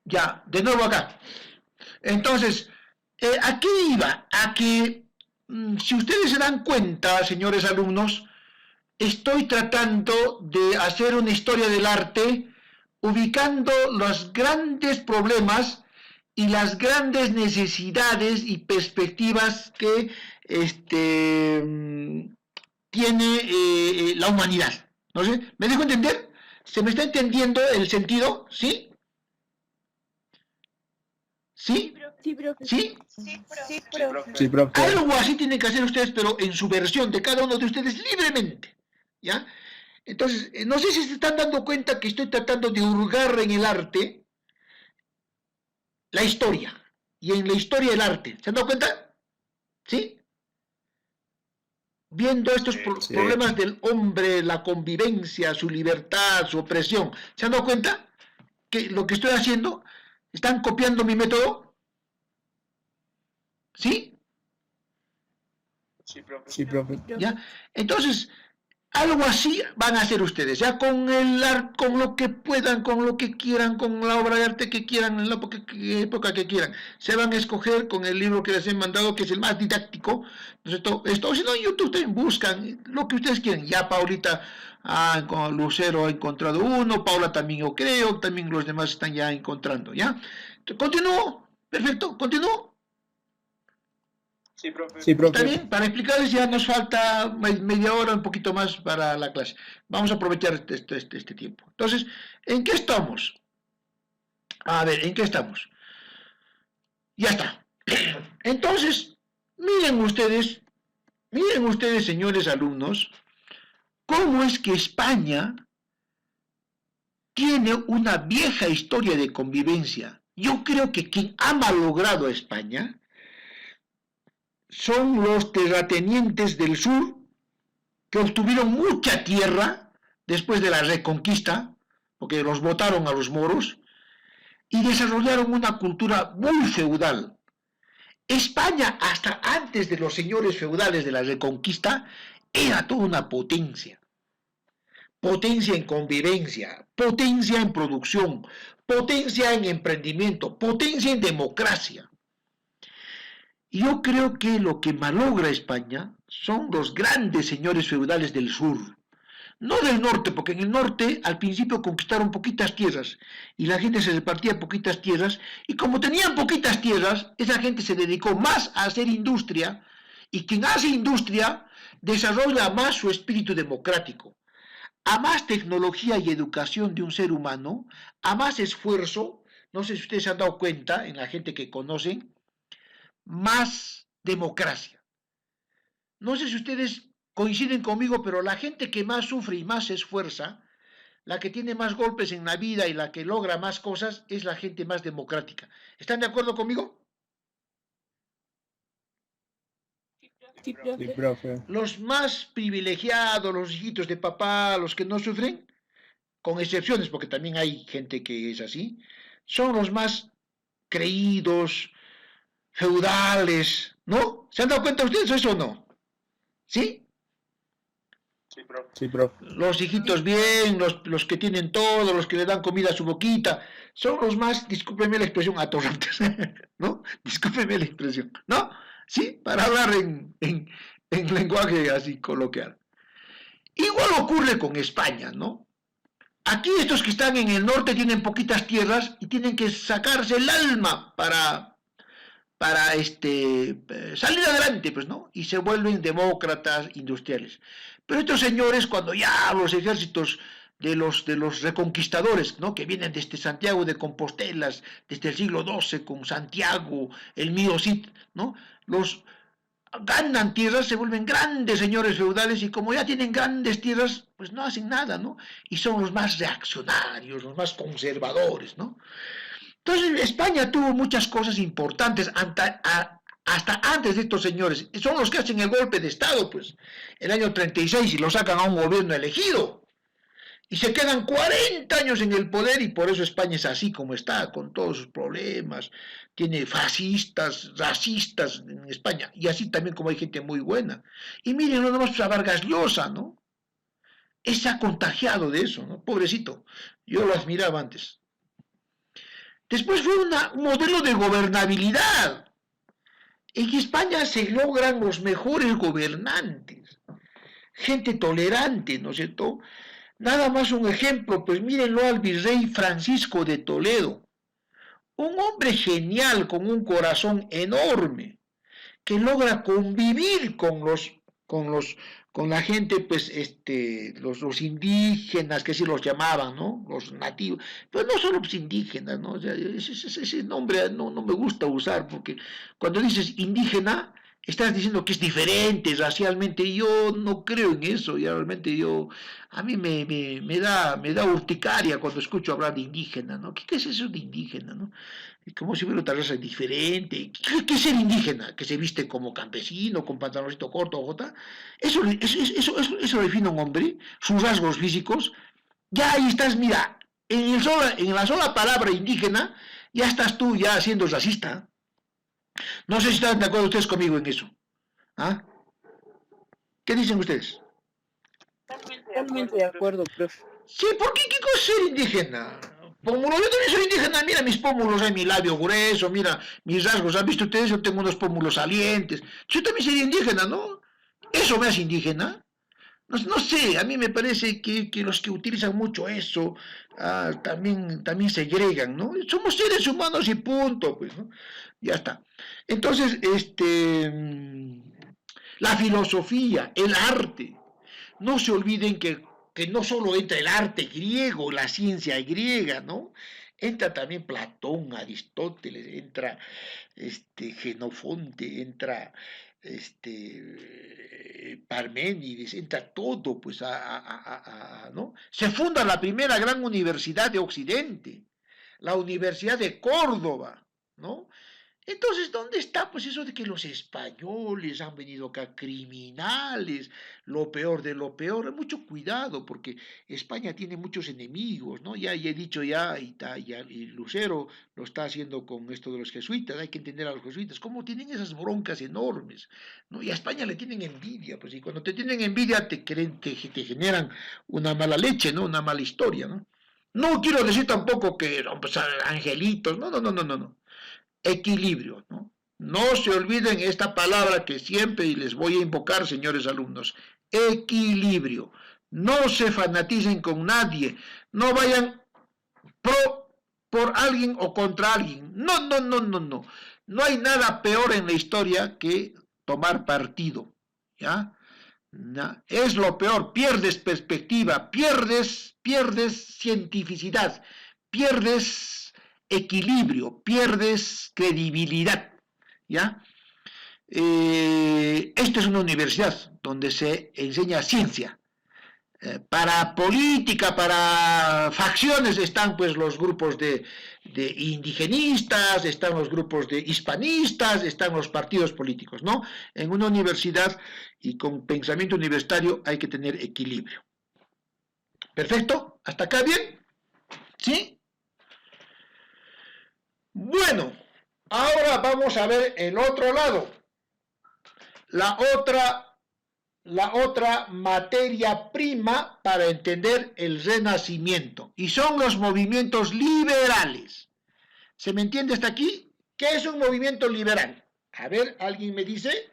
A: Ya, de nuevo acá. Entonces, ¿a qué iba? A que, si ustedes se dan cuenta, señores alumnos, estoy tratando de hacer una historia del arte ubicando los grandes problemas y las grandes necesidades y perspectivas que tiene la humanidad. ¿No sé? ¿Me dejo entender? ¿Se me está entendiendo el sentido? ¿Sí? ¿Sí?
E: Sí, profe.
A: ¿Sí?
C: Sí, profe.
A: Algo así tienen que hacer ustedes, pero en su versión de cada uno de ustedes libremente. ¿Ya? Entonces, no sé si se están dando cuenta que estoy tratando de hurgar en el arte la historia. Y en la historia el arte. ¿Se han dado cuenta? ¿Sí? Viendo estos problemas del hombre, la convivencia, su libertad, su opresión. ¿Se han dado cuenta que lo que estoy haciendo, están copiando mi método? ¿Sí?
C: Sí, profe.
A: ¿Ya? Entonces, algo así van a hacer ustedes, ya con lo que puedan, con lo que quieran, con la obra de arte que quieran, en la época que quieran. Se van a escoger con el libro que les he mandado, que es el más didáctico. Esto, si no, en YouTube también buscan lo que ustedes quieren. Ya Paulita, con Lucero ha encontrado uno, Paula también yo creo, también los demás están ya encontrando, ¿ya? Continúo. Perfecto, continúo.
C: Sí, profe.
A: Está bien, para explicarles ya nos falta media hora, un poquito más para la clase. Vamos a aprovechar este tiempo. Entonces, ¿en qué estamos? A ver, ¿en qué estamos? Ya está. Entonces, miren ustedes, señores alumnos, cómo es que España tiene una vieja historia de convivencia. Yo creo que quien ha malogrado a España son los terratenientes del sur que obtuvieron mucha tierra después de la Reconquista, porque los votaron a los moros, y desarrollaron una cultura muy feudal. España, hasta antes de los señores feudales de la Reconquista, era toda una potencia. Potencia en convivencia, potencia en producción, potencia en emprendimiento, potencia en democracia. Yo creo que lo que malogra España son los grandes señores feudales del sur, no del norte, porque en el norte al principio conquistaron poquitas tierras y la gente se repartía poquitas tierras, y como tenían poquitas tierras, esa gente se dedicó más a hacer industria, y quien hace industria desarrolla más su espíritu democrático. A más tecnología y educación de un ser humano, a más esfuerzo, no sé si ustedes se han dado cuenta en la gente que conocen, más democracia. No sé si ustedes coinciden conmigo, pero la gente que más sufre y más se esfuerza, la que tiene más golpes en la vida y la que logra más cosas, es la gente más democrática. ¿Están de acuerdo conmigo?
C: Sí, profe.
A: Los más privilegiados, los hijitos de papá, los que no sufren, con excepciones, porque también hay gente que es así, son los más creídos, feudales, ¿no? ¿Se han dado cuenta ustedes de eso o no? ¿Sí?
C: Sí, profe.
A: Los hijitos bien, los que tienen todo, los que le dan comida a su boquita, son los más, discúlpeme la expresión, atorrantes, ¿no? Discúlpeme la expresión, ¿no? ¿Sí? Para hablar en lenguaje así coloquial. Igual ocurre con España, ¿no? Aquí estos que están en el norte tienen poquitas tierras y tienen que sacarse el alma para salir adelante, pues, ¿no? Y se vuelven demócratas industriales. Pero estos señores, cuando ya los ejércitos de los reconquistadores, ¿no? Que vienen desde Santiago de Compostela, desde el siglo XII, con Santiago, el Mío Cid, ¿no? Los ganan tierras, se vuelven grandes señores feudales, y como ya tienen grandes tierras, pues no hacen nada, ¿no? Y son los más reaccionarios, los más conservadores, ¿no? Entonces España tuvo muchas cosas importantes hasta antes de estos señores. Son los que hacen el golpe de Estado, pues, el año 36, y lo sacan a un gobierno elegido. Y se quedan 40 años en el poder, y por eso España es así como está, con todos sus problemas. Tiene fascistas, racistas en España, y así también como hay gente muy buena. Y miren, no nomás a Vargas Llosa, ¿no? Él se ha contagiado de eso, ¿no? Pobrecito, yo lo admiraba antes. Después fue un modelo de gobernabilidad. En España se logran los mejores gobernantes, gente tolerante, ¿no es cierto? Nada más un ejemplo, pues mírenlo al virrey Francisco de Toledo, un hombre genial con un corazón enorme, que logra convivir con la gente, pues, los indígenas, que así los llamaban, ¿no? Los nativos, pero no solo los indígenas, ¿no? O sea, ese nombre no me gusta usar, porque cuando dices indígena, estás diciendo que es diferente racialmente, y yo no creo en eso, y realmente a mí me da urticaria cuando escucho hablar de indígena, ¿no? ¿Qué es eso de indígena, no? Como si fuera otra raza diferente. ¿Qué es ser indígena? Que se viste como campesino, con pantaloncito corto, jota. Eso define a un hombre, sus rasgos físicos. Ya ahí estás, mira, en la sola palabra indígena, ya estás tú ya siendo racista. No sé si están de acuerdo ustedes conmigo en eso. ¿Ah? ¿Qué dicen ustedes?
D: Totalmente de acuerdo, profe.
A: Sí, ¿por qué? ¿Qué cosa es ser indígena? Pómulo, yo también soy indígena, mira mis pómulos, hay mi labio grueso, mira mis rasgos, ¿han visto ustedes? Yo tengo unos pómulos salientes. Yo también soy indígena, ¿no? ¿Eso me hace indígena? No, no sé, a mí me parece que los que utilizan mucho eso también segregan, ¿no? Somos seres humanos y punto, pues, ¿no? Ya está. Entonces, la filosofía, el arte, no se olviden que no solo entra el arte griego, la ciencia griega, ¿no? Entra también Platón, Aristóteles, entra Genofonte, entra Parménides, entra todo, pues, ¿no? Se funda la primera gran universidad de Occidente, la Universidad de Córdoba, ¿no? Entonces, ¿dónde está pues eso de que los españoles han venido acá criminales, lo peor de lo peor? Mucho cuidado, porque España tiene muchos enemigos, ¿no? Ya he dicho y Lucero lo está haciendo con esto de los jesuitas, hay que entender a los jesuitas, cómo tienen esas broncas enormes, ¿no? Y a España le tienen envidia, pues, y cuando te tienen envidia te generan una mala leche, ¿no? Una mala historia, ¿no? No quiero decir tampoco que, no, pues, angelitos, no, no, no, no, no, no. Equilibrio, ¿no? No se olviden esta palabra que siempre les voy a invocar, señores alumnos. Equilibrio. No se fanaticen con nadie. No vayan por alguien o contra alguien. No, no, no, no, no. No hay nada peor en la historia que tomar partido. ¿Ya? Es lo peor. Pierdes perspectiva, pierdes cientificidad, pierdes equilibrio, pierdes credibilidad, ¿ya? Esta es una universidad donde se enseña ciencia. Para política, para facciones están pues los grupos de indigenistas, están los grupos de hispanistas, están los partidos políticos, ¿no? En una universidad y con pensamiento universitario hay que tener equilibrio. ¿Perfecto? ¿Hasta acá bien? ¿Sí? Bueno, ahora vamos a ver el otro lado. La otra materia prima para entender el Renacimiento, y son los movimientos liberales. ¿Se me entiende hasta aquí? ¿Qué es un movimiento liberal? A ver, ¿alguien me dice?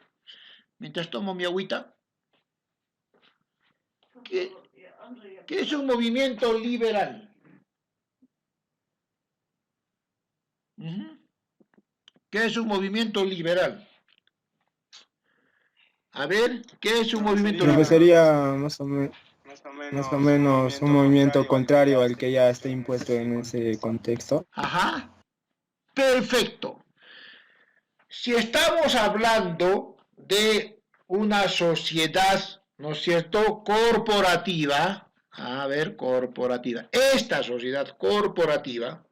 A: Mientras tomo mi agüita. ¿Qué es un movimiento liberal? ¿Qué es un movimiento liberal? A ver, ¿qué es un movimiento liberal?
C: Sería más o menos un movimiento contrario al que ya está impuesto en ese contexto.
A: Ajá, perfecto. Si estamos hablando de una sociedad, ¿no es cierto?, corporativa, a ver, corporativa, esta sociedad corporativa,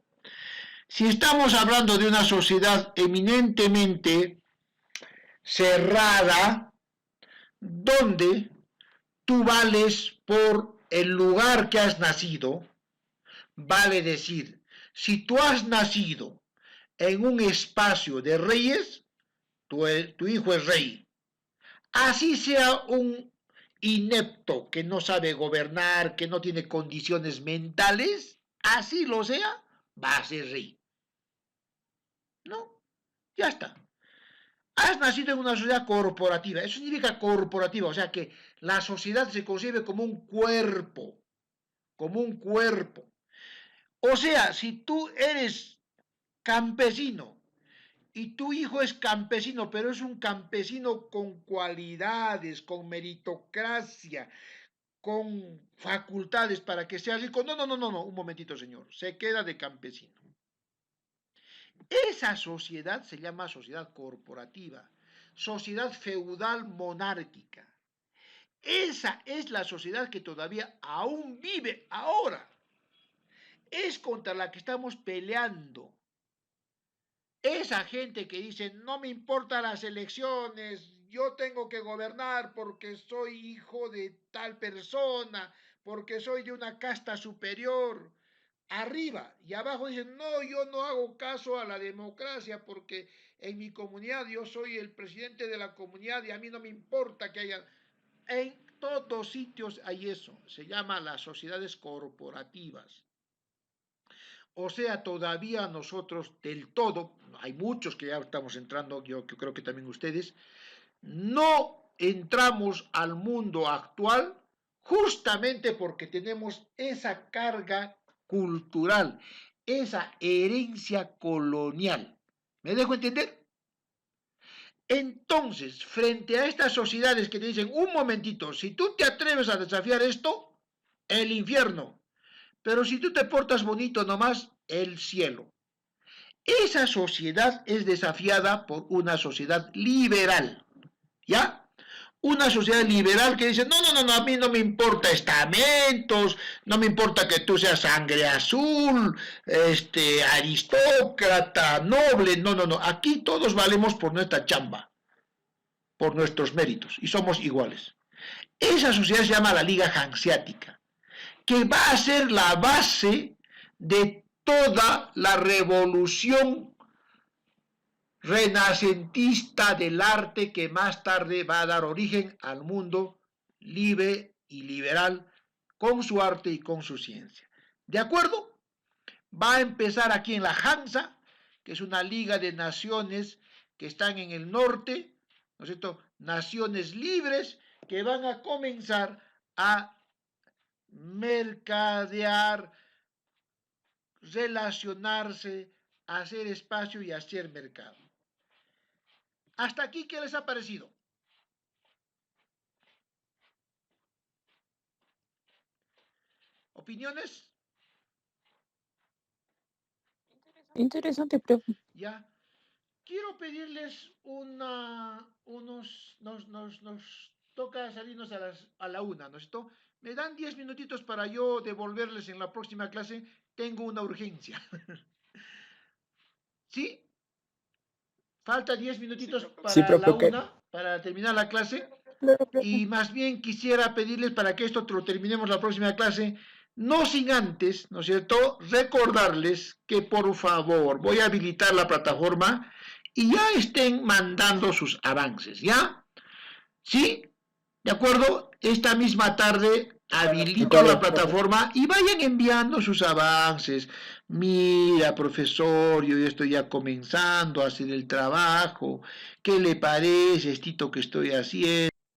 A: si estamos hablando de una sociedad eminentemente cerrada, donde tú vales por el lugar que has nacido, vale decir, si tú has nacido en un espacio de reyes, tu hijo es rey. Así sea un inepto que no sabe gobernar, que no tiene condiciones mentales, así lo sea, va a ser rey. ¿No? Ya está. Has nacido en una sociedad corporativa. Eso significa corporativa, o sea que la sociedad se concibe como un cuerpo. Como un cuerpo. O sea, si tú eres campesino y tu hijo es campesino, pero es un campesino con cualidades, con meritocracia, con facultades para que sea rico. No, un momentito, señor. Se queda de campesino. Esa sociedad se llama sociedad corporativa, sociedad feudal monárquica. Esa es la sociedad que todavía aún vive ahora. Es contra la que estamos peleando. Esa gente que dice, no me importan las elecciones, yo tengo que gobernar porque soy hijo de tal persona, porque soy de una casta superior. Arriba y abajo dicen, no, yo no hago caso a la democracia porque en mi comunidad yo soy el presidente de la comunidad y a mí no me importa que haya... En todos sitios hay eso, se llama las sociedades corporativas. O sea, todavía nosotros del todo, hay muchos que ya estamos entrando, yo creo que también ustedes, no entramos al mundo actual justamente porque tenemos esa carga cultural, esa herencia colonial. ¿Me dejo entender? Entonces, frente a estas sociedades que te dicen, un momentito, si tú te atreves a desafiar esto, el infierno. Pero si tú te portas bonito nomás, el cielo. Esa sociedad es desafiada por una sociedad liberal, ¿ya? Una sociedad liberal que dice, no, a mí no me importa estamentos, no me importa que tú seas sangre azul, aristócrata, noble, no, aquí todos valemos por nuestra chamba, por nuestros méritos, y somos iguales. Esa sociedad se llama la Liga Hanseática, que va a ser la base de toda la revolución renacentista del arte que más tarde va a dar origen al mundo libre y liberal con su arte y con su ciencia. ¿De acuerdo? Va a empezar aquí en la Hansa, que es una liga de naciones que están en el norte, ¿no es cierto? Naciones libres que van a comenzar a mercadear, relacionarse, hacer espacio y hacer mercado. Hasta aquí, ¿qué les ha parecido? ¿Opiniones?
D: Interesante, profe.
A: Ya. Quiero pedirles nos toca salirnos a la 1, ¿no es cierto? Me dan 10 minutitos para yo devolverles en la próxima clase. Tengo una urgencia. ¿Sí? Falta 10 minutitos para
C: Sí, profe,
A: la
C: ok.
A: 1, para terminar la clase.
D: Claro, profe.
A: Y más bien quisiera pedirles para que esto lo terminemos la próxima clase, no sin antes, ¿no es cierto?, recordarles que por favor voy a habilitar la plataforma y ya estén mandando sus avances, ¿ya? ¿Sí? ¿De acuerdo? Esta misma tarde habilito la plataforma y vayan enviando sus avances. Mira, profesor, yo ya estoy ya comenzando a hacer el trabajo. ¿Qué le parece esto que estoy haciendo?